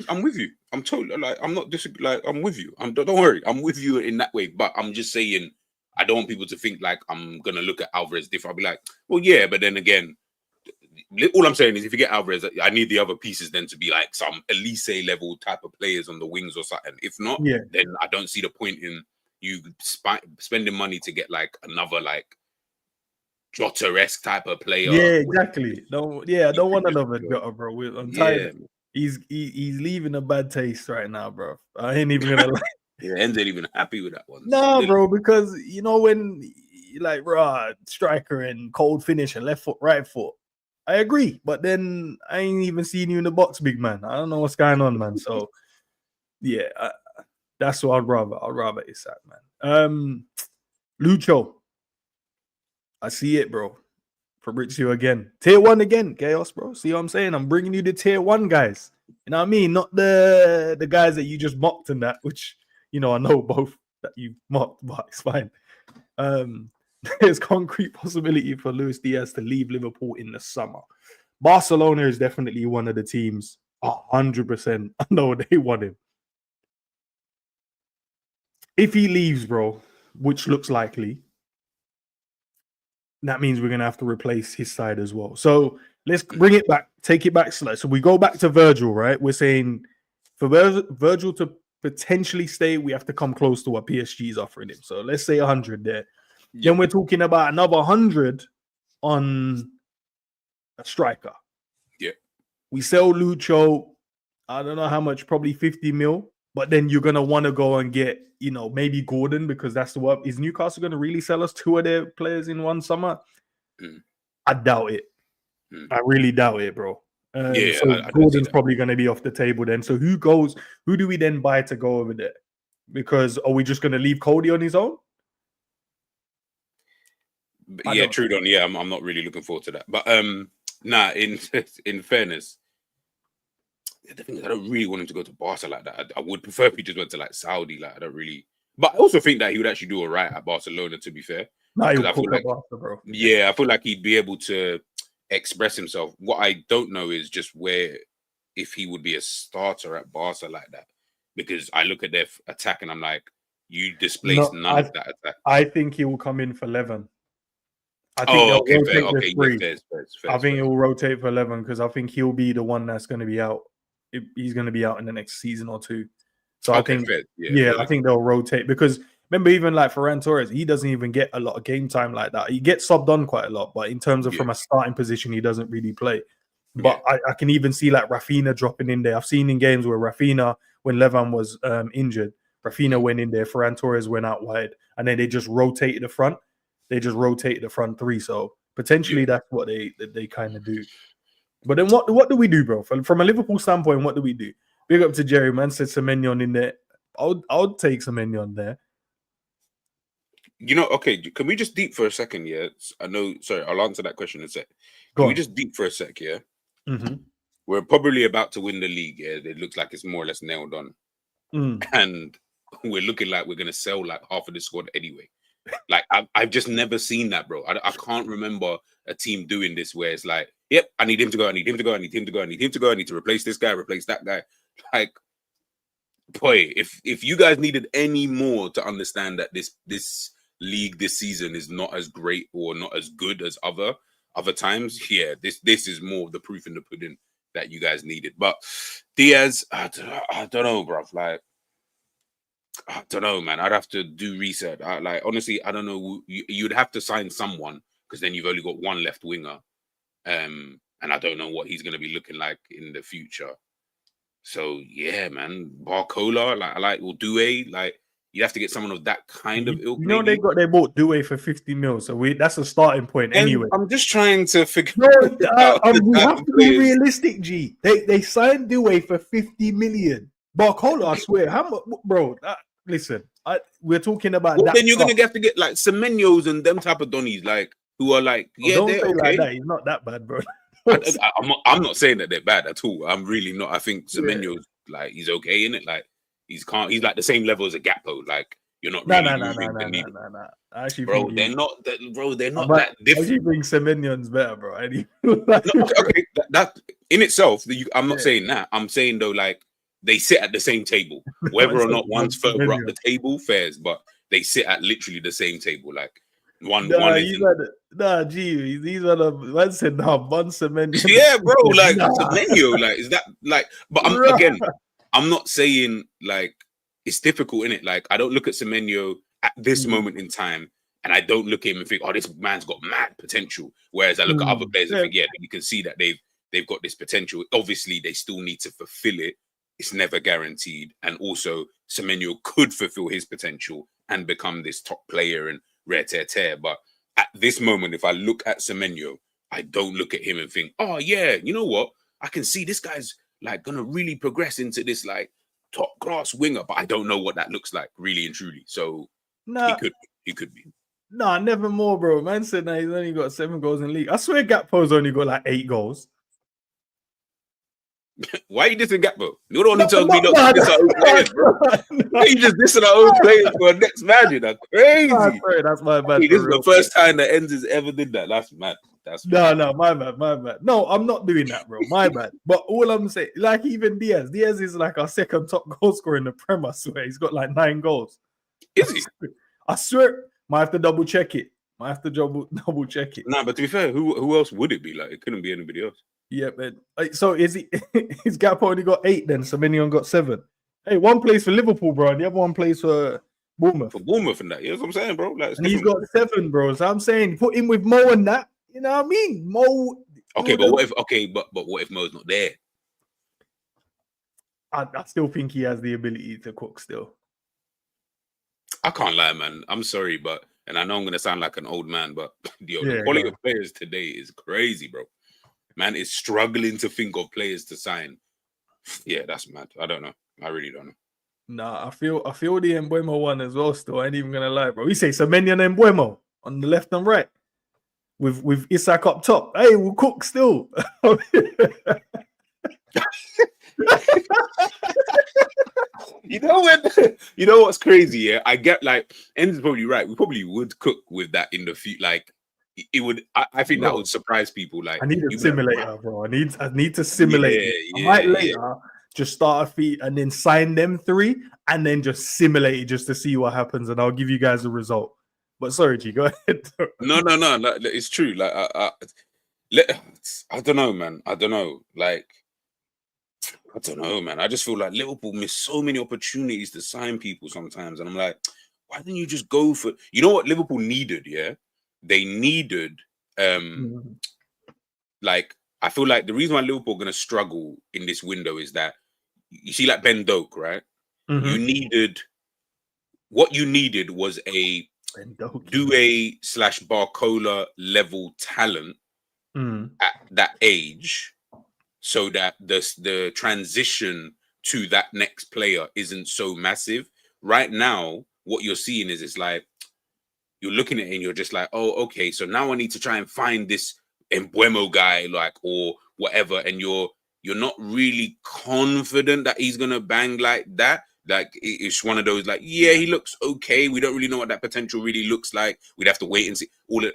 I'm with you. I'm totally like I'm not like I'm with you. Don't worry, I'm with you in that way. But I'm just saying I don't want people to think like I'm gonna look at Alvarez different. I'll be like, well, yeah, but then again, all I'm saying is if you get Alvarez, I need the other pieces then to be like some Elise level type of players on the wings or something. If not, then I don't see the point in you spending money to get like another like Jota-esque type of player. Yeah, exactly. I don't want another Jota, bro. I'm tired. He's leaving a bad taste right now, bro. I ain't even gonna lie. Yeah, Enzo ain't even happy with that one. Nah, bro, because when like striker and cold finish and left foot, right foot. I agree, but then I ain't even seen you in the box, big man. I don't know what's going on, man. So yeah, that's what I'd rather Isak, man. Lucho. I see it, bro. Fabrizio again. Tier 1 again. Chaos, bro. See what I'm saying? I'm bringing you the tier 1 guys. You know what I mean? Not the guys that you just mocked and that, which, I know both that you mocked, but it's fine. There's concrete possibility for Luis Diaz to leave Liverpool in the summer. Barcelona is definitely one of the teams. 100%. I know they want him. If he leaves, bro, which looks likely, that means we're going to have to replace his side as well. So let's bring it back, take it back. So we go back to Virgil, right? We're saying for Virgil to potentially stay, we have to come close to what PSG is offering him. So let's say 100 there. Yeah. Then we're talking about another 100 on a striker. Yeah. We sell Lucho, I don't know how much, probably 50 mil. But then you're going to want to go and get, maybe Gordon, because that's the what. Is Newcastle going to really sell us 2 of their players in one summer? I doubt it. I really doubt it, bro. So Gordon's probably going to be off the table then. So who do we then buy to go over there? Because are we just going to leave Cody on his own? Yeah, true. Yeah, I'm not really looking forward to that. But in fairness, the thing is, I don't really want him to go to Barca like that. I would prefer if he just went to like Saudi. Like I don't really. But I also think that he would actually do all right at Barcelona. To be fair, I feel like, Barca, bro. Yeah, I feel like he'd be able to express himself. What I don't know is just if he would be a starter at Barca like that. Because I look at their attack and I'm like, you displaced none of that attack. I think he will come in for 11. I think I think he will rotate for 11 because I think he'll be the one that's going to be out. He's going to be out in the next season or 2. So I think, I think they'll rotate because remember, even like Ferran Torres, he doesn't even get a lot of game time like that. He gets subbed on quite a lot, but in terms of from a starting position, he doesn't really play. But I can even see like Rafinha dropping in there. I've seen in games where Rafinha, when Levan was injured, Rafinha went in there, Ferran Torres went out wide, and then they just rotated the front. They just rotated the front three. So potentially that's what they kind of do. But then what do we do, bro? From a Liverpool standpoint, what do we do? Big up to Jerry, man. Said Semenyo in there. I'll take Semenyo there. You know, okay, can we just deep for a second, yeah? I know, sorry, I'll answer that question in a sec. Can we just deep for a sec, yeah? Mm-hmm. We're probably about to win the league, yeah? It looks like it's more or less nailed on. And we're looking like we're going to sell like half of the squad anyway. Like, I've just never seen that, bro. I can't remember a team doing this where it's like, yep, I need him to go, I need him to go, I need him to go, I need him to go, I need to replace this guy, replace that guy. Like, boy, if you guys needed any more to understand that this league this season is not as great or not as good as other times, yeah, this is more of the proof in the pudding that you guys needed. But Diaz, I don't know, bro. Like, I don't know, man. I'd have to do research. Like, honestly, I don't know. You'd have to sign someone because then you've only got one left winger, and I don't know what he's going to be looking like in the future. So yeah, man, Barcola, like I like Due, like you have to get someone of that kind of ilk. You know, they bought Due for 50 mil, so that's a starting point anyway. I'm just trying to figure. We have to be realistic, G. They signed Due for 50 million. Barcola, I swear, how much, bro? Listen, we're talking about. Well, then you're gonna have to get like Semenyos and them type of Donnies, like who are like, yeah, don't they're say okay. Like that. He's not that bad, bro. I'm not saying that they're bad at all. I'm really not. I think Semenyo's like he's okay in it. Like he's like the same level as a Gakpo. Like you're not really moving the needle. Actually, bro, they're not that different. I think Semenyon's better, bro. Okay, that in itself, I'm not saying that. I'm saying though, like they sit at the same table. Whether or not one's further up the table, fares, but they sit at literally the same table. Like one is these are the one said one Semenyo. Yeah, bro, like Semenyo, like is that like? But I'm not saying like it's difficult in it. Like I don't look at Semenyo at this moment in time, and I don't look at him and think, oh, this man's got mad potential. Whereas I look at other players and think, yeah, you can see that they've got this potential. Obviously, they still need to fulfill it. It's never guaranteed, and also Semenyo could fulfill his potential and become this top player and rare tear. But at this moment, if I look at Semenyo, I don't look at him and think, oh yeah, you know what? I can see this guy's like gonna really progress into this like top class winger, but I don't know what that looks like really and truly. So he could be. Nah, never more, bro. Man said he's only got 7 goals in the league. I swear Gakpo's only got like 8 goals. Why are you dissing Gakpo? You're the one who tells me not to diss our own players, bro. You just dissing our own players for a next man. That's crazy. Sorry, that's my bad. This is the first time that Enz has ever did that. That's mad. No, my bad. No, I'm not doing that, bro. My bad. But all I'm saying, like even Diaz is like our second top goal scorer in the Prem. I swear he's got like 9 goals. Is he? I swear. Might have to double check it. Nah, but to be fair, who else would it be? Like it couldn't be anybody else. Yeah, man. So is Gakpo only got 8 then? Semenyo got 7. Hey, one plays for Liverpool, bro, and the other one plays for Bournemouth. For Bournemouth and that, yeah, that's what I'm saying, bro. Like, and he's got 7, bro. So I'm saying put him with Mo and that. You know what I mean? Mo. Okay, but what if Mo's not there? I still think he has the ability to cook still. I can't lie, man. I'm sorry, and I know I'm gonna sound like an old man, but the quality of players today is crazy, bro. Man is struggling to think of players to sign. Yeah, that's mad. I don't know. I really don't know. Nah, I feel the Mbeumo one as well still. I ain't even gonna lie, bro. We say Semenyo and Mbeumo on the left and right. With Isak up top. Hey, we'll cook still. You know what's crazy? Yeah, I get like En's probably right. We probably would cook with that in the future. Like it would. I think that would surprise people. Like I need a simulator, bro. I need to simulate. I might later just start a feat and then sign them 3 and then just simulate it just to see what happens, and I'll give you guys a result. But sorry, G, go ahead. No. Like, it's true. Like I don't know, man. I don't know. Like. I don't know, man. I just feel like Liverpool miss so many opportunities to sign people sometimes. And I'm like, why didn't you just go for... You know what Liverpool needed, yeah? They needed, like, I feel like the reason why Liverpool are going to struggle in this window is that you see, like Ben Doak, right? What you needed was a Due/Barcola level talent at that age, so that the transition to that next player isn't so massive. Right now, what you're seeing is it's like you're looking at it and you're just like, oh, okay, so now I need to try and find this Embuemo guy, like, or whatever, and you're not really confident that he's gonna bang like that. Like, it's one of those, like, yeah, he looks okay. We don't really know what that potential really looks like. We'd have to wait and see all of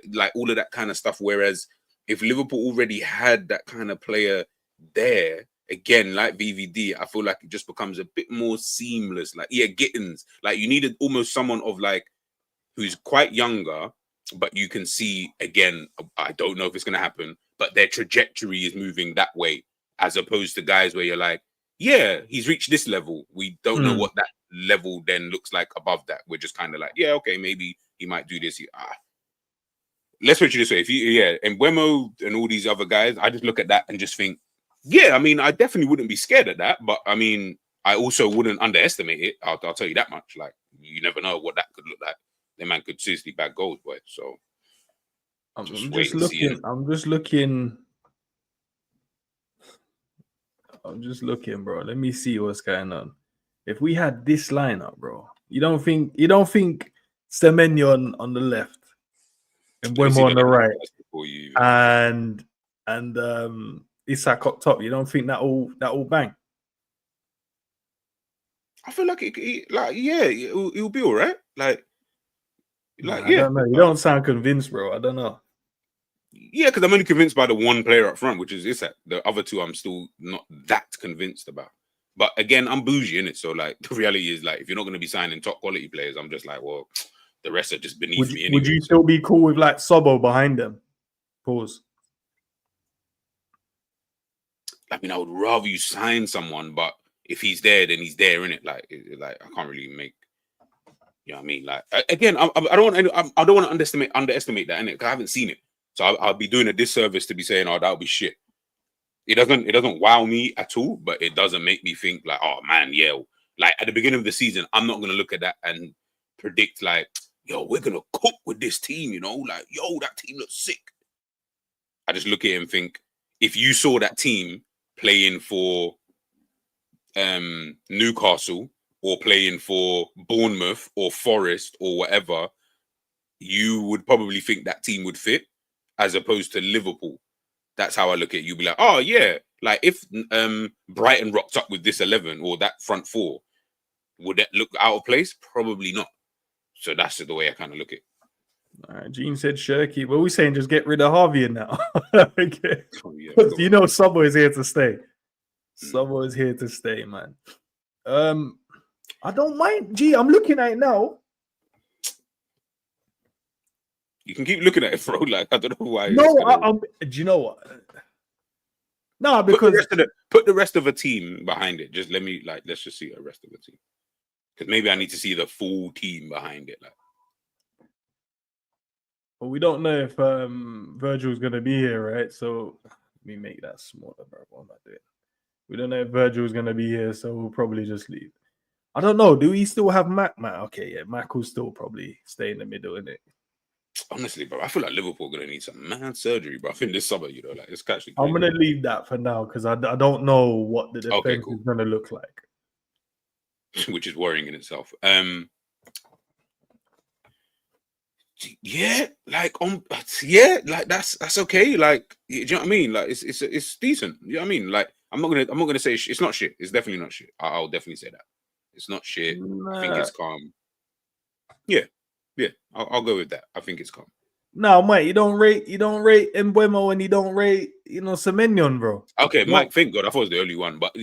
that kind of stuff. Whereas if Liverpool already had that kind of player there, again, like VVD, I feel like it just becomes a bit more seamless. Like, yeah, Gittins, like, you needed almost someone of like who's quite younger, but you can see, again, I don't know if it's going to happen, but their trajectory is moving that way, as opposed to guys where you're like, yeah, he's reached this level. We don't know what that level then looks like above that. We're just kind of like, yeah, okay, maybe he might do this. Let's put it this way. And Mbeumo and all these other guys, I just look at that and just think, yeah, I mean, I definitely wouldn't be scared of that, but I mean, I also wouldn't underestimate it. I'll tell you that much. Like, you never know what that could look like. The man could seriously bag goals, boy. So I'm just looking, bro. Let me see what's going on. If we had this lineup, bro, you don't think Semenyo on the left and Mbeumo on the right, and Isak up top, you don't think that all bang? I feel like it'll be all right. I don't know. You don't sound convinced, bro. I don't know. Yeah, because I'm only convinced by the one player up front, which is Isak. The other two, I'm still not that convinced about. But again, I'm bougie in it, so like the reality is, like, if you're not going to be signing top quality players, I'm just like, well, the rest are just beneath me. Anyway, would you still be cool with like Sobo behind them? Pause. I mean, I would rather you sign someone, but if he's there, then he's there, innit? Like I can't really make. You know what I mean? Like, again, I don't want to underestimate that, innit? Because I haven't seen it, so I'll be doing a disservice to be saying, oh, that'll be shit. It doesn't wow me at all, but it doesn't make me think like, oh man, yeah. Like at the beginning of the season, I'm not gonna look at that and predict like, yo, we're gonna cook with this team, you know, like, yo, that team looks sick. I just look at it and think, if you saw that team playing for Newcastle or playing for Bournemouth or Forest or whatever, you would probably think that team would fit, as opposed to Liverpool. That's how I look at it. You'll be like, oh yeah, like if Brighton rocked up with this 11 or that front four, would that look out of place? Probably not. So that's the way I kind of look at it. All right, Gene said Shirky. What are we saying? Just get rid of Harvey now. Okay. Oh, yeah, you know, Subway is here to stay. Subway is here to stay, man. I don't mind. Gee, I'm looking at it now. You can keep looking at it, bro. Like, I don't know why. No, do you know what? No, because put the rest of a team behind it. Just let's just see the rest of the team. Because maybe I need to see the full team behind it. Like, well, we don't know if Virgil's gonna be here, right? So let me make that smaller, bro. What am I doing? We don't know if Virgil's gonna be here, so we'll probably just leave. I don't know. Do we still have Mac? Okay, yeah, Mac will still probably stay in the middle, innit? Honestly, bro, I feel like Liverpool are gonna need some mad surgery, bro. I think this summer, you know, like it's actually. I'm gonna leave that for now because I don't know what the defense is gonna look like, which is worrying in itself. Yeah, like that's okay. Like, do you know what I mean? Like, it's decent. You know what I mean? Like, I'm not gonna say it's not shit. It's definitely not shit. I'll definitely say that it's not shit. I think it's calm. Yeah, I'll go with that. I think it's calm. No, Mike, you don't rate Mbeumo and you don't rate, Semenyo, bro. Okay, Mike, thank God. I thought I was the only one, but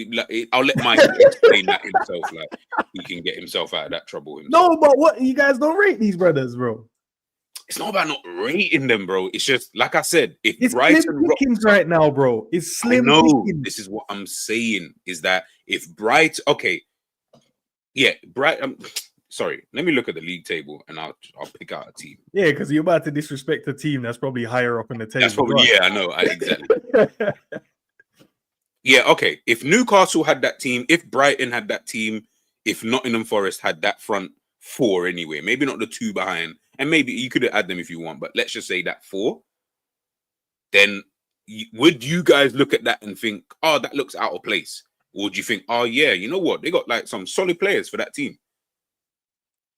I'll let Mike explain that himself. Like, he can get himself out of that trouble himself. No, but what, you guys don't rate these brothers, bro? It's not about not rating them, bro. It's just, like I said, if it's Brighton slim pickings right now, bro. It's slim pickings. This is what I'm saying, is that if Brighton, okay, yeah, Brighton, sorry, let me look at the league table and I'll pick out a team. Yeah, because you're about to disrespect a team that's probably higher up in the table. That's probably I know exactly. Yeah, okay. If Newcastle had that team, if Brighton had that team, if Nottingham Forest had that front four anyway, maybe not the two behind, and maybe you could add them if you want, but let's just say that four. Then would you guys look at that and think, oh, that looks out of place? Or would you think, oh yeah, you know what? They got like some solid players for that team.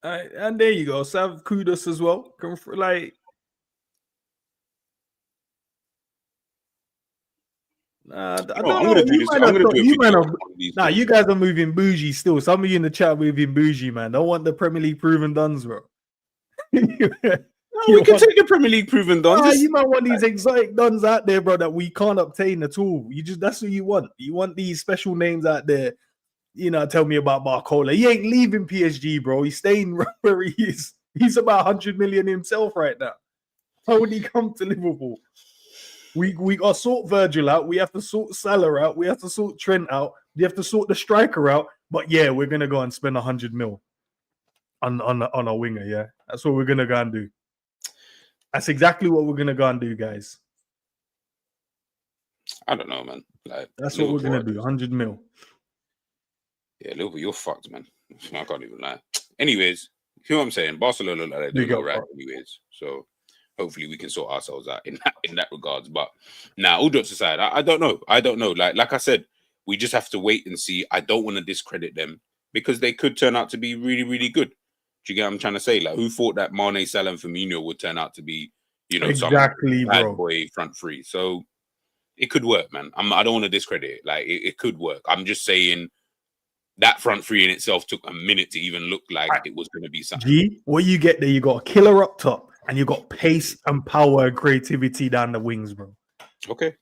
And there you go. Sav Kudos as well. Like, I don't know. I'm gonna do this. I'm gonna do it. You guys are moving bougie still. Some of you in the chat moving bougie, man. Don't want the Premier League proven duns, bro. We can take the Premier League proven duns. You might want these exotic duns out there, bro, that we can't obtain at all. That's what you want. You want these special names out there. You know, tell me about Barcola. He ain't leaving PSG, bro. He's staying where he is. He's about 100 million himself right now. How would he come to Liverpool? We got to sort Virgil out. We have to sort Salah out. We have to sort Trent out. We have to sort the striker out. But yeah, we're gonna go and spend 100 mil on a winger. Yeah, that's what we're gonna go and do. That's exactly what we're gonna go and do, guys. I don't know, man. Like that's what we're gonna do. 100 mil. Yeah, Liverpool, you're fucked, man. I can't even lie. Anyways, you know what I'm saying? Barcelona look like they do go right, anyways. So hopefully we can sort ourselves out in that regards. But now, all jokes aside, I don't know. I don't know. Like I said, we just have to wait and see. I don't want to discredit them because they could turn out to be really, really good. Do you get what I'm trying to say? Like, who thought that Mane, Salah, and Firmino would turn out to be, you know, exactly, some bad boy front three? So it could work, man. I don't want to discredit it. Like, it could work. I'm just saying that front three in itself took a minute to even look like it was going to be something. What you get there, you got a killer up top, and you got pace and power and creativity down the wings, bro. Okay.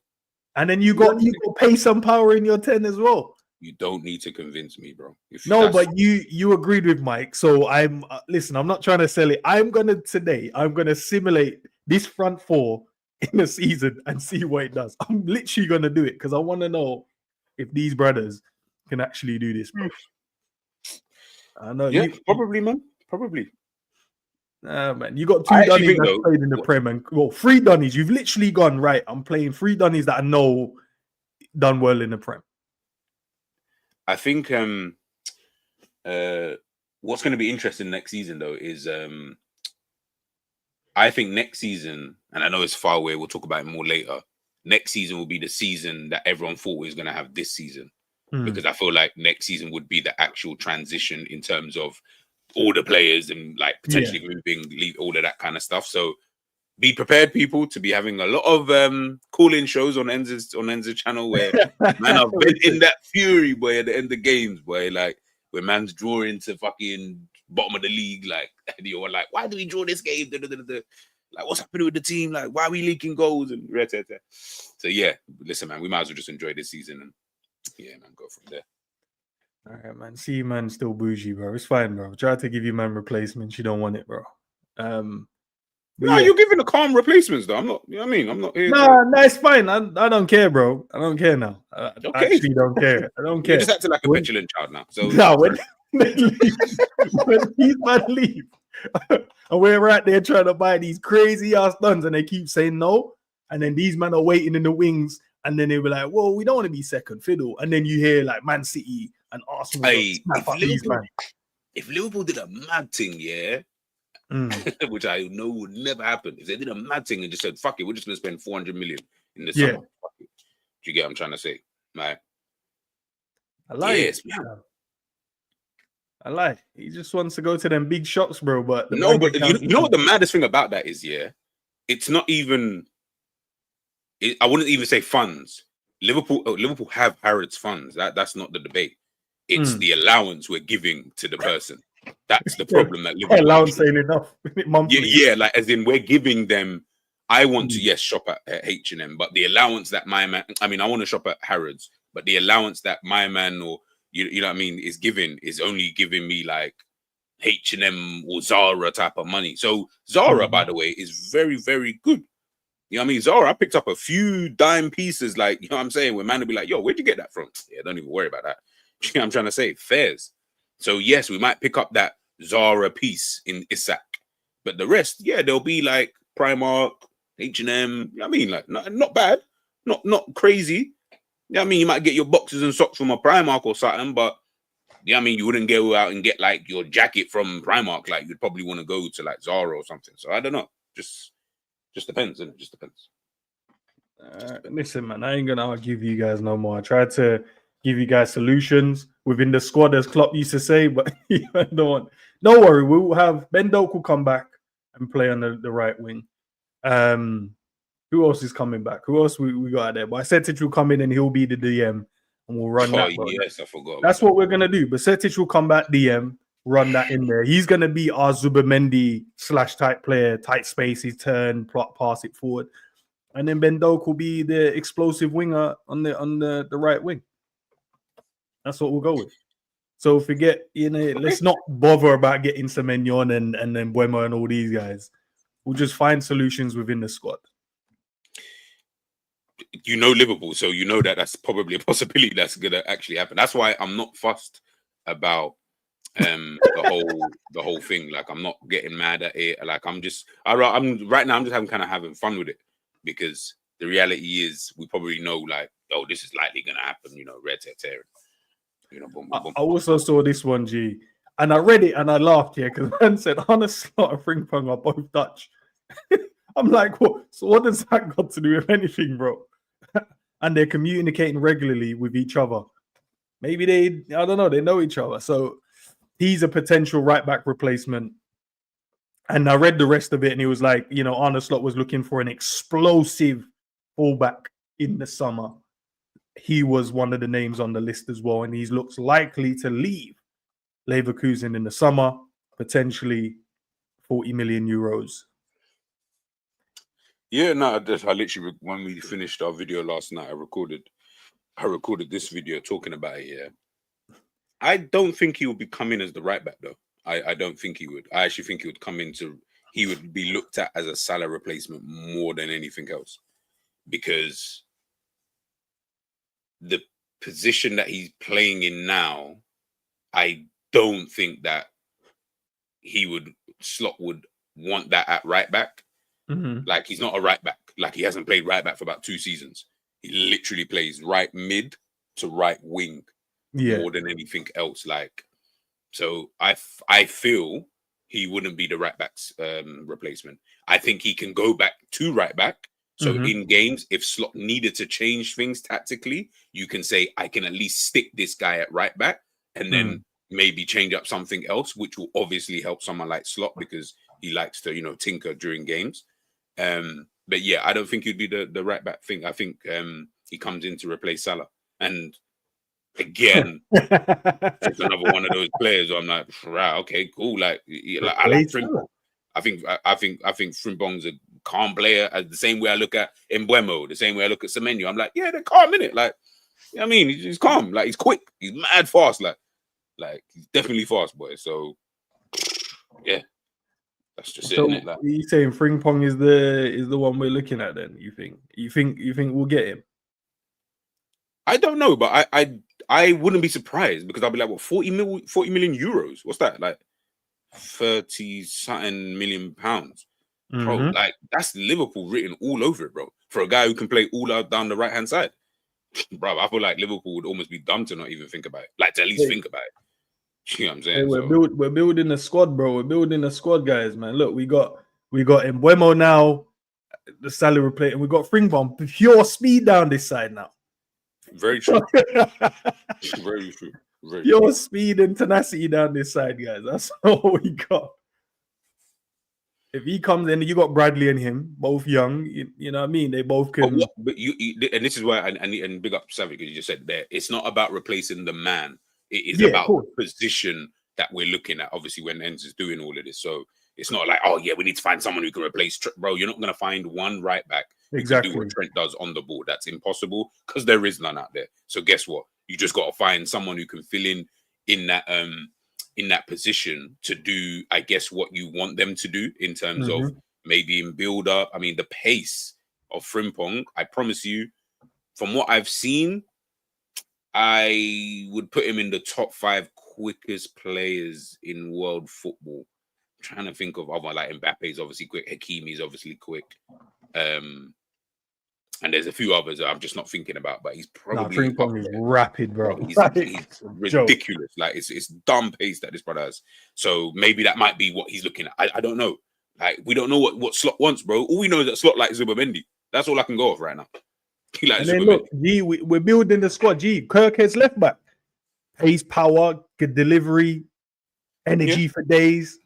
And then you got pace and power in your 10 as well. You don't need to convince me, bro. But you agreed with Mike. So I'm listen, I'm not trying to sell it. I'm gonna simulate this front four in the season and see what it does. I'm literally gonna do it because I want to know if these brothers can actually do this, bro. I know. Yeah, probably, man. Probably. Man, you got two dunnies that played in the Prem, and three dunnies. You've literally gone right. I'm playing three dunnies that I know done well in the Prem. I think what's going to be interesting next season, though, is I think next season, and I know it's far away, we'll talk about it more later. Next season will be the season that everyone thought was going to have this season. Because I feel like next season would be the actual transition in terms of all the players and like potentially moving, all of that kind of stuff. So be prepared, people, to be having a lot of call-in shows on Enza's channel where man, I've been in that fury, boy, at the end of games, boy, like where man's drawing to fucking bottom of the league, like, and you're like, why do we draw this game? Like, what's happening with the team? Like, why are we leaking goals? And so yeah, listen, man, we might as well just enjoy this season and yeah, man, go from there. All right, man. See, man, still bougie, bro. It's fine, bro. Try to give you man replacements. You don't want it, bro. No, you're giving the calm replacements, though. I'm not. You know what I mean? I'm not here. No, it's fine. I don't care, bro. I don't care now. I actually don't care. I don't care. You just acting like a petulant child now. So no, when these man leave, and we're right there trying to buy these crazy ass duns, and they keep saying no, and then these men are waiting in the wings. And then they were like, well, we don't want to be second fiddle. And then you hear like Man City and Arsenal. Hey, if Liverpool did a mad thing, which I know would never happen. If they did a mad thing and just said, fuck it, we're just going to spend 400 million in the summer. Fuck it. Do you get what I'm trying to say? Like, I like it. I like it. He just wants to go to them big shops, bro. But you know what the maddest thing about that is, it's not even... I wouldn't even say funds. Liverpool have Harrods funds. That's not the debate. It's the allowance we're giving to the person. That's the problem. That Liverpool allowance ain't enough. Yeah, like as in we're giving them. I want to shop at H&M, but the allowance that my man. I mean, I want to shop at Harrods, but the allowance that my man or you know what I mean is giving is only giving me like H&M or Zara type of money. So Zara, by the way, is very, very good. You know what I mean? Zara, I picked up a few dime pieces, like, you know what I'm saying? Where man will be like, yo, where'd you get that from? Yeah, don't even worry about that. You know what I'm trying to say? Fairs. So, yes, we might pick up that Zara piece in Isak. But the rest, yeah, they'll be like Primark, H&M. You know what I mean? Like not bad, not crazy. You know what I mean? You might get your boxes and socks from a Primark or something, but yeah, I mean, you wouldn't go out and get like your jacket from Primark. Like you'd probably want to go to like Zara or something. So I don't know. Just depends, and it just depends. Listen, man, I ain't gonna argue with you guys no more. I tried to give you guys solutions within the squad, as Klopp used to say, but don't worry, we'll have Ben Doak will come back and play on the right wing. Who else is coming back? Who else we got out there? But Setic will come in and he'll be the DM and we'll run that. Yes, I forgot. That's what we're gonna do. But Setic will come back DM, run that in there. He's gonna be our Zubamendi / type player, tight spaces, turn, plot, pass it forward. And then Ben Doak will be the explosive winger on the right wing. That's what we'll go with. So forget, let's not bother about getting Semenyon and then Buemo and all these guys. We'll just find solutions within the squad. You know Liverpool, so you know that that's probably a possibility that's gonna actually happen. That's why I'm not fussed about the whole thing. Like I'm not getting mad at it. Like I'm right now I'm just having fun with it. Because the reality is, we probably know, like, oh, this is likely going to happen, red tear. Boom, boom, boom. I also saw this one, G, and I read it and I laughed here because man said, Hannah Slot and Frimpong are both Dutch. I'm like, what? So what does that got to do with anything, bro? And they're communicating regularly with each other. Maybe I don't know, they know each other. So he's a potential right back replacement. And I read the rest of it, and he was like, Arne Slot was looking for an explosive fullback in the summer. He was one of the names on the list as well, and he looks likely to leave Leverkusen in the summer, potentially 40 million euros. Yeah, no, I literally, when we finished our video last night, I recorded this video talking about it. Yeah, I don't think he will be coming as the right back though. I don't think he would. I actually think he would be looked at as a Salah replacement more than anything else. Because the position that he's playing in now, I don't think that Slot would want that at right back. Mm-hmm. Like he's not a right back. Like he hasn't played right back for about 2 seasons. He literally plays right mid to right wing more than anything else. Like, so I feel he wouldn't be the right back's replacement. I think he can go back to right back. So in games, if Slot needed to change things tactically, you can say, I can at least stick this guy at right back and then maybe change up something else, which will obviously help someone like Slot because he likes to, tinker during games. But yeah, I don't think he'd be the right back thing. I think he comes in to replace Salah. And again, it's another one of those players where I'm like, right, okay, cool. Like I like Frimpong. I think Frimpong's a calm player. The same way I look at Mbeumo, the same way I look at Semenyo. I'm like, yeah, they're calm, innit? Like, I mean, he's calm. Like, he's quick. He's mad fast. Like he's definitely fast, boy. So, yeah, that's just it, innit? Like, you saying Frimpong is the one we're looking at? Then you think we'll get him? I don't know, but I wouldn't be surprised because I'll be like, what, 40 million euros? What's that? Like 30-something million pounds. Bro, like that's Liverpool written all over it, bro. For a guy who can play all out down the right hand side. Bro, I feel like Liverpool would almost be dumb to not even think about it. Like to at least think about it. You know what I'm saying? We're building a squad, bro. We're building a squad, guys, man. Look, we got Mbeumo now, the salary plate, and we got Frimpong, pure speed down this side now. Very true. Very true. Pure speed and tenacity down this side, guys. That's all we got. If he comes in, you got Bradley and him, both young. You know what I mean? They both can. But you and this is why and big up Savage because you just said there. It's not about replacing the man. It is about the position that we're looking at. Obviously, when Enz is doing all of this, so it's not like, oh yeah, we need to find someone who can replace. Bro, you're not going to find one right back who can do what Trent does on the ball. That's impossible because there is none out there. So guess what? You just got to find someone who can fill in that position to do, I guess, what you want them to do in terms of maybe in build up. I mean, the pace of Frimpong, I promise you, from what I've seen, I would put him in the top 5 quickest players in world football. I'm trying to think of other, like Mbappe's obviously quick, Hakimi's obviously quick. And there's a few others that I'm just not thinking about, but he's probably Frimpong is rapid, bro. He's ridiculous. Like it's dumb pace that this brother has. So maybe that might be what he's looking at. I don't know. Like we don't know what Slot wants, bro. All we know is that Slot likes Zubimendi. That's all I can go off right now. He likes and then look, G, we're building the squad. G, Kirkhead's left back. Pace, power, good delivery, energy for days.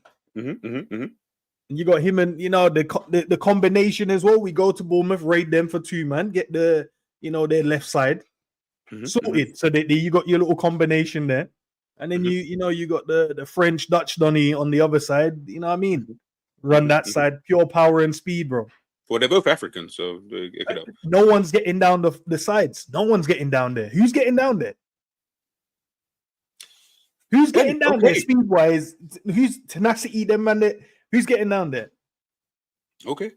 You got him and the combination as well. We go to Bournemouth, raid them for 2 man, get their left side sorted. So that you got your little combination there, and then you got the French Dutch Donny on the other side. You know what I mean? Run that side, pure power and speed, bro. Well, they're both African, so no one's getting down the sides. No one's getting down there. Who's getting down there? Who's getting down there speed wise? Who's tenacity? Them man that. Who's getting down there? Okay.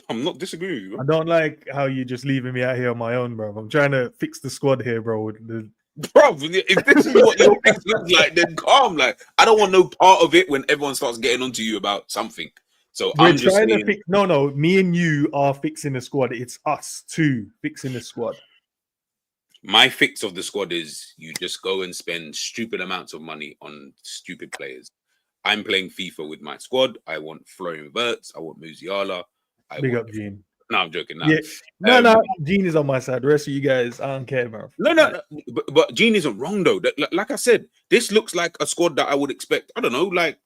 I'm not disagreeing with you. I don't like how you're just leaving me out here on my own, bro. I'm trying to fix the squad here, bro. Bro, if this is what your fix looks like, then calm. Like, I don't want no part of it when everyone starts getting onto you about something. So we're trying to fix. No, me and you are fixing the squad. It's us two fixing the squad. My fix of the squad is you just go and spend stupid amounts of money on stupid players. I'm playing FIFA with my squad. I want Florian Wirtz. I want Musiala. Big up, Gene. No, I'm joking. Yeah. No, Gene is on my side. The rest of you guys, I don't care, bro. No. But Gene isn't wrong, though. Like I said, this looks like a squad that I would expect. I don't know. Like,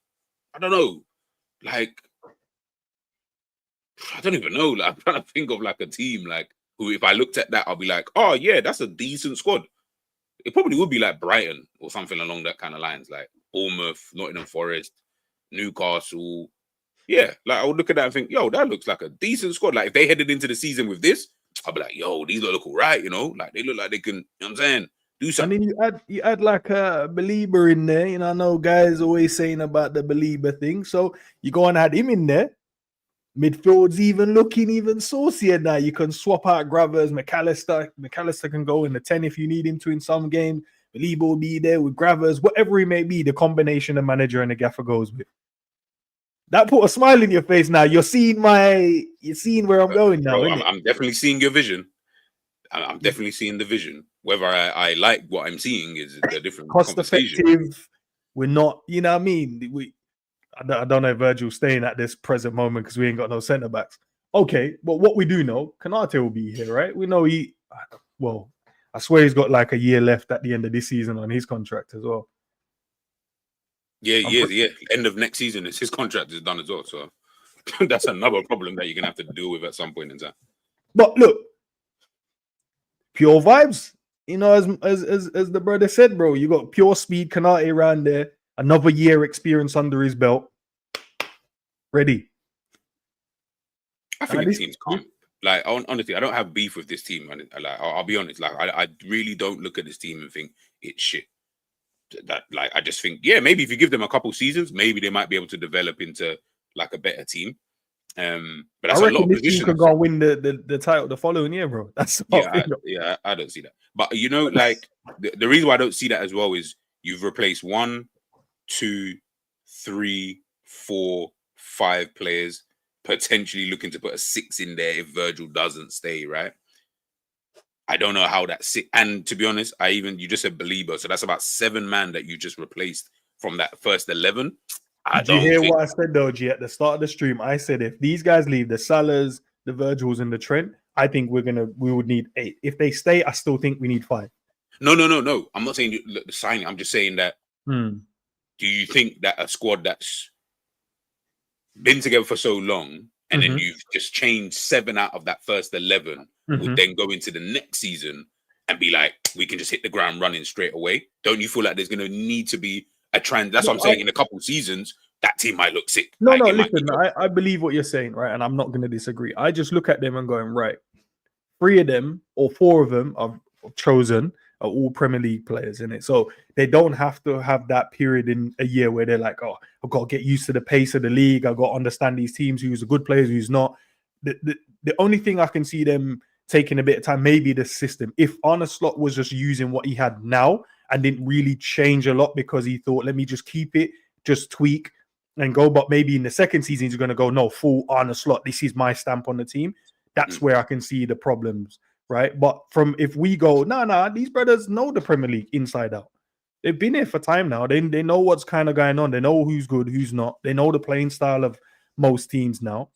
I don't even know. Like, I'm trying to think of like a team like who, if I looked at that, I'll be like, oh, yeah, that's a decent squad. It probably would be like Brighton or something along that kind of lines, like Bournemouth, Nottingham Forest, Newcastle. Yeah, like I would look at that and think, yo, that looks like a decent squad. Like if they headed into the season with this, I'd be like, yo, these look all right, like they look like they can, you know what I'm saying, do something. I mean, you add like a Belieber in there. I know guys always saying about the Belieber thing, so you go and add him in there. Midfield's even looking even saucier now. You can swap out Gravers, McAllister. McAllister can go in the 10 if you need him to in some game. Belieber will be there with Gravers, whatever he may be, the combination the manager and the gaffer goes with. That put a smile in your face now. You're seeing where I'm going now. Bro, I'm definitely seeing your vision. I'm definitely seeing the vision. Whether I like what I'm seeing is a different cost effective. We're not, you know what I mean? I don't know if Virgil's staying at this present moment because we ain't got no centre backs. Okay, but what we do know, Konate will be here, right? We know I swear he's got like a year left at the end of this season on his contract as well. Yeah, yeah. End of next season, his contract is done as well. So that's another problem that you're gonna have to deal with at some point in time. But look, pure vibes. As the brother said, bro, you got pure speed, Konate around there. Another year experience under his belt. Ready. I think the team's calm. Like honestly, I don't have beef with this team. And like I'll be honest, like I really don't look at this team and think it's shit. That like I just think, yeah, maybe if you give them a couple seasons, maybe they might be able to develop into like a better team. But that's I reckon this team could go and win the title the following year, bro. That's I don't see that. But like the reason why I don't see that as well is you've replaced 1, 2, 3, 4, 5 players, potentially looking to put a 6 in there if Virgil doesn't stay, right? I don't know how that's sick. And to be honest, you just said Belieber, so that's about 7 man that you just replaced from that first 11. Did you hear what I said though, G? At the start of the stream, I said if these guys leave, the Salahs, the Virgils, and the Trent, I think we would need 8. If they stay, I still think we need 5. No. I'm not saying the signing. I'm just saying that. Do you think that a squad that's been together for so long and then you've just changed 7 out of that first 11 would then go into the next season and be like, we can just hit the ground running straight away? Don't you feel like there's going to need to be a trend? That's what I'm saying. In a couple of seasons, that team might look sick. Listen, I believe what you're saying, right? And I'm not going to disagree. I just look at them and going, right, 3 of them or 4 of them are chosen are all Premier League players in it. So they don't have to have that period in a year where they're like, oh, I've got to get used to the pace of the league. I've got to understand these teams, who's a good player, who's not. The only thing I can see them taking a bit of time, maybe the system. If Arne Slot was just using what he had now and didn't really change a lot because he thought, let me just keep it, just tweak and go. But maybe in the second season, he's going to go, no, full Arne Slot. This is my stamp on the team. That's where I can see the problems, right? But if we go, these brothers know the Premier League inside out. They've been here for time now. They know what's kind of going on. They know who's good, who's not. They know the playing style of most teams now.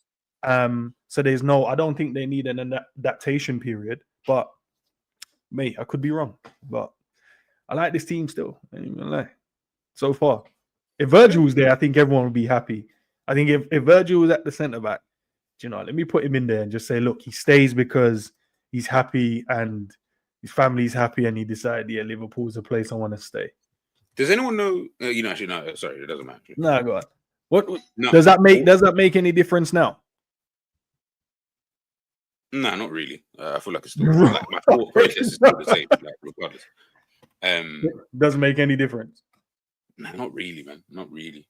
So I don't think they need an adaptation period. But, mate, I could be wrong. But I like this team still. I ain't gonna lie. So far. If Virgil was there, I think everyone would be happy. I think if Virgil was at the centre-back, let me put him in there and just say, look, he stays because he's happy and his family's happy, and he decided, Liverpool's a place I want to stay. Does anyone know? Actually, no. Sorry, it doesn't matter. No, go on. What does that make? Does that make any difference now? No, not really. I feel like it's still like my thought process is still the same, like, regardless. It doesn't make any difference. No, not really, man. Not really.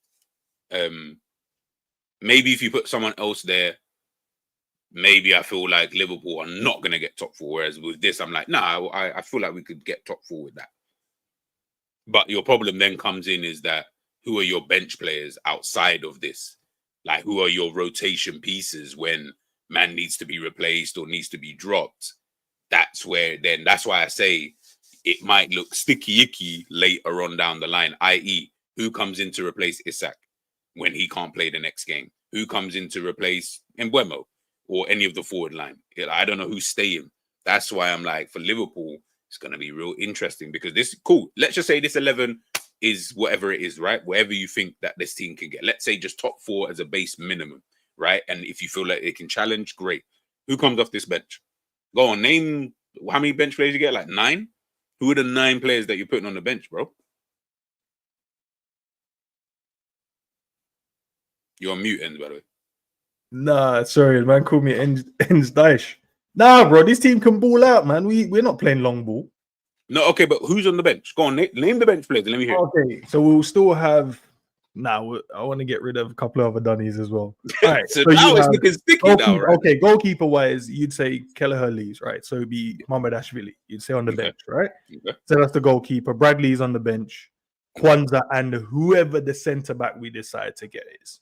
Maybe if you put someone else there, maybe I feel like Liverpool are not going to get top 4. Whereas with this, I'm like, I feel like we could get top 4 with that. But your problem then comes in is that who are your bench players outside of this? Like, who are your rotation pieces when man needs to be replaced or needs to be dropped? That's why I say it might look sticky-icky later on down the line, i.e., who comes in to replace Isak when he can't play the next game? Who comes in to replace Mbeumo or any of the forward line? I don't know who's staying. That's why I'm like, for Liverpool, it's going to be real interesting because let's just say this 11 is whatever it is, right? Whatever you think that this team can get. Let's say just top 4 as a base minimum, right? And if you feel like it can challenge, great. Who comes off this bench? Go on, name how many bench players you get? Like 9? Who are the 9 players that you're putting on the bench, bro? You're on mute, Ends, by the way. Nah, sorry, man called me Ends Dijk. Nah, bro, this team can ball out, man. We're not playing long ball. No, okay, but who's on the bench? Go on, name the bench players and let me hear. Okay, so we'll still have. I want to get rid of a couple of other dunnies as well. All right, so now it's looking sticky now, right? Okay, goalkeeper wise, you'd say Kelleher leaves, right? So it'd be Mamardashvili. You'd say on the bench, right? Okay. So that's the goalkeeper. Bradley's on the bench. Kwanzaa and whoever the centre back we decide to get is.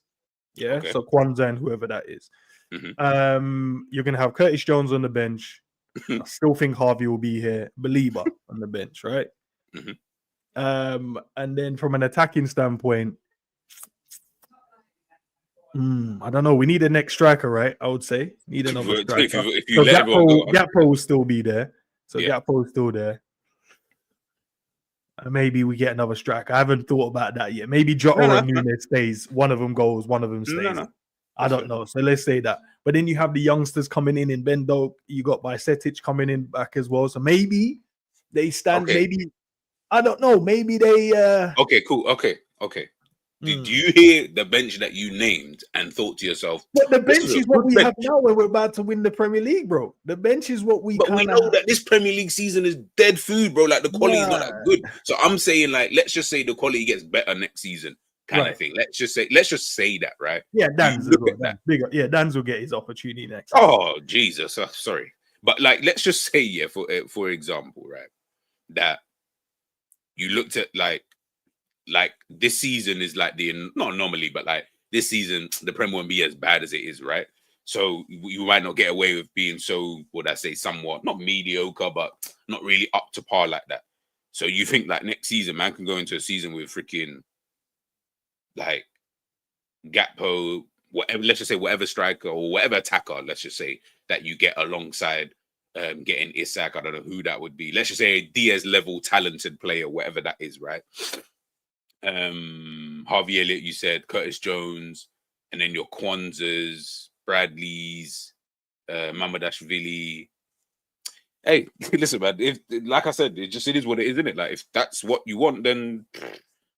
Yeah, okay. So Kwanzaa and whoever that is. Mm-hmm. You're gonna have Curtis Jones on the bench. I still think Harvey will be here. Belieber on the bench, right? Mm-hmm. And then from an attacking standpoint, I don't know. We need a next striker, right? I would say need another striker. If you let Gakpo will still be there. So Gakpo will still there. Maybe we get another striker. I haven't thought about that yet. Maybe Jota or Nunes stays. One of them goes. One of them stays. I don't know. So let's say that. But then you have the youngsters coming in Bendo. You got Bajcetic coming in back as well. So maybe they stand. Okay. Maybe I don't know. Maybe they. Okay. Cool. Okay. Did you hear the bench that you named and thought to yourself? But the bench is what we have now when we're about to win the Premier League, bro. The bench is what we. But we know that this Premier League season is dead food, bro. Like the quality is not that good. So I'm saying, like, let's just say the quality gets better next season, kind of thing. Let's just say that, right? Yeah, Dan's as well. Dan. Bigger. Yeah, Dan's will get his opportunity next. Oh Jesus, sorry, but like, let's just say, for example, right, that you looked at like this season is like not anomaly, but like this season, the Premier won't be as bad as it is, right? So you might not get away with being so, would I say, somewhat, not mediocre, but not really up to par like that. So you think like next season, man can go into a season with freaking like Gakpo, whatever, let's just say whatever striker or whatever attacker, let's just say that you get alongside getting Isak, I don't know who that would be. Let's just say a Diaz level talented player, whatever that is, right? Harvey Elliott, you said, Curtis Jones, and then your Kwanzas, Bradleys, Mamardashvili. Hey, listen, man. If, like I said, it is what it is, isn't it? Like, if that's what you want, then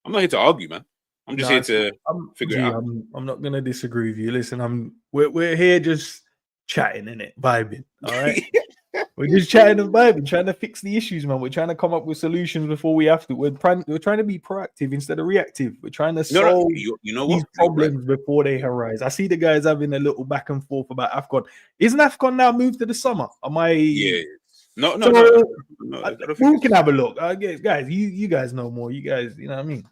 I'm not here to argue, man. I'm just here to figure it out. I'm not gonna disagree with you. Listen, we're here just chatting, innit? Vibing. All right. We're just chatting and vibing, trying to fix the issues, man. We're trying to come up with solutions before we have to. We're trying to be proactive instead of reactive. We're trying to solve these problems before they arise. I see the guys having a little back and forth about AFCON. Isn't AFCON now moved to the summer? Yeah. No. I don't think we can have a look. Guys, you guys know more. You guys, you know what I mean?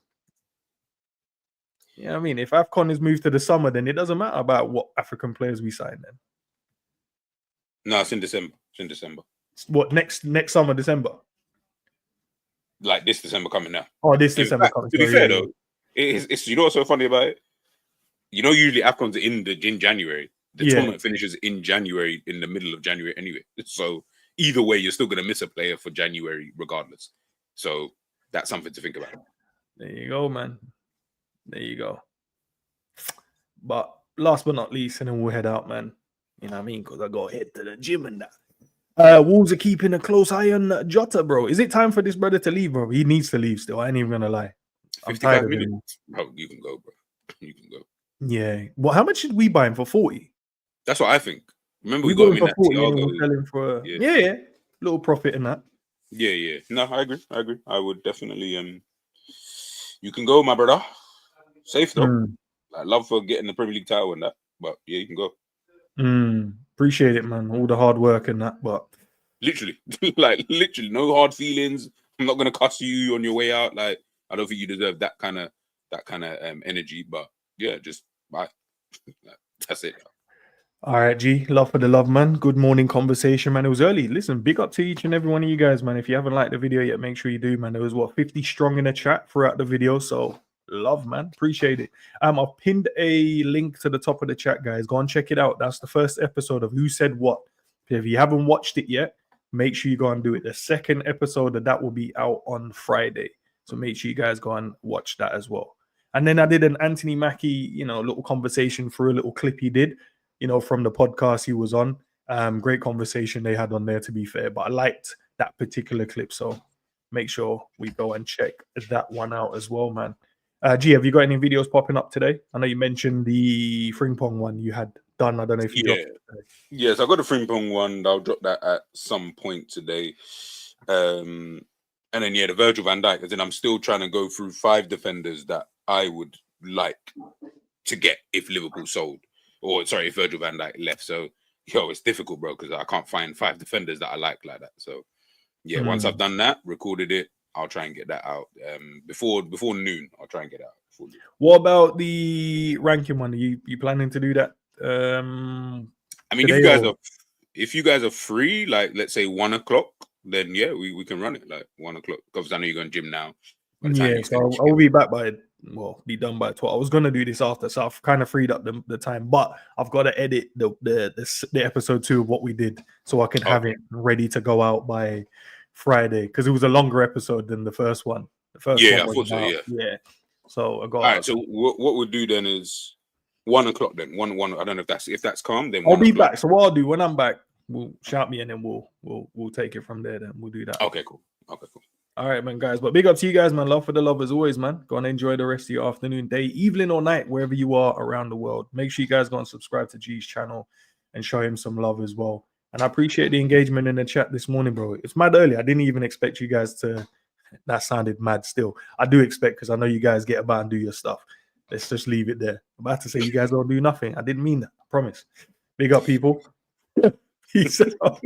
Yeah, I mean, if AFCON is moved to the summer, then it doesn't matter about what African players we sign then. No, it's in December. It's in December. What, next summer, December? Like this December coming now. Oh, this December coming. To be fair though, it's you know what's so funny about it? You know, usually AFCON's in January. The tournament finishes in January, in the middle of January anyway. So either way, you're still gonna miss a player for January regardless. So that's something to think about. There you go, man. There you go. But last but not least, and then we'll head out, man. You know what I mean? Because I got to head to the gym and that. Wolves are keeping a close eye on Jota, bro. Is it time for this brother to leave, bro? He needs to leave still. I ain't even going to lie. 55 minutes? Oh, you can go, bro. You can go. Yeah. Well, how much did we buy him for? 40? That's what I think. Remember, we got him for 40 and we're selling for yeah. Little profit in that. Yeah. No, I agree. I would definitely you can go, my brother. Safe though. I love for getting the Premier League title and that, but yeah, you can go. Appreciate it, man. All the hard work and that, but literally, literally, no hard feelings. I'm not gonna cuss you on your way out. Like, I don't think you deserve that kind of energy. But yeah, just bye. That's it. All right, G. Love for the love, man. Good morning conversation, man. It was early. Listen, big up to each and every one of you guys, man. If you haven't liked the video yet, make sure you do, man. There was 50 strong in the chat throughout the video, so love, man. Appreciate it. I've pinned a link to the top of the chat, guys. Go and check it out. That's the first episode of Who Said What. If you haven't watched it yet, make sure you go and do it. The second episode of that will be out on Friday, so make sure you guys go and watch that as well. And then I did an Anthony Mackie, little conversation through a little clip he did, from the podcast he was on. Great conversation they had on there, to be fair. But I liked that particular clip, so make sure we go and check that one out as well, man. G, have you got any videos popping up today? I know you mentioned the Frimpong one you had done. I don't know if you dropped it today. Yes, I got the Frimpong one. I'll drop that at some point today. And then, the Virgil van Dijk. As in, I'm still trying to go through 5 defenders that I would like to get if Liverpool sold. Or, sorry, if Virgil van Dijk left. So, it's difficult, bro, because I can't find 5 defenders that I like that. So, yeah, once I've done that, recorded it, I'll try and get that out before noon. I'll try and get it out. What about the ranking one? Are you planning to do that? I mean, if you guys are free, like let's say 1 o'clock, then yeah, we can run it like 1 o'clock. Because I know you're going to gym now. Yeah, so I'll be back be done by 12. I was gonna do this after, so I've kind of freed up the time, but I've got to edit the episode 2 of what we did, so I can have it ready to go out by Friday, because it was a longer episode than the first one. The first one I thought so. Yeah. So I got. All right. So what we'll do then is 1 o'clock. Then one. I don't know if that's calm. Then I'll be back. So what I'll do when I'm back, we'll shout me and then we'll take it from there. Then we'll do that. Okay. Cool. All right, man, guys. But big up to you guys, man. Love for the love as always, man. Go and enjoy the rest of your afternoon, day, evening, or night, wherever you are around the world. Make sure you guys go and subscribe to G's channel and show him some love as well. And I appreciate the engagement in the chat this morning, bro. It's mad early. I didn't even expect you guys to. That sounded mad still. I do expect, because I know you guys get about and do your stuff. Let's just leave it there. I'm about to say you guys don't do nothing. I didn't mean that. I promise. Big up, people. Peace out.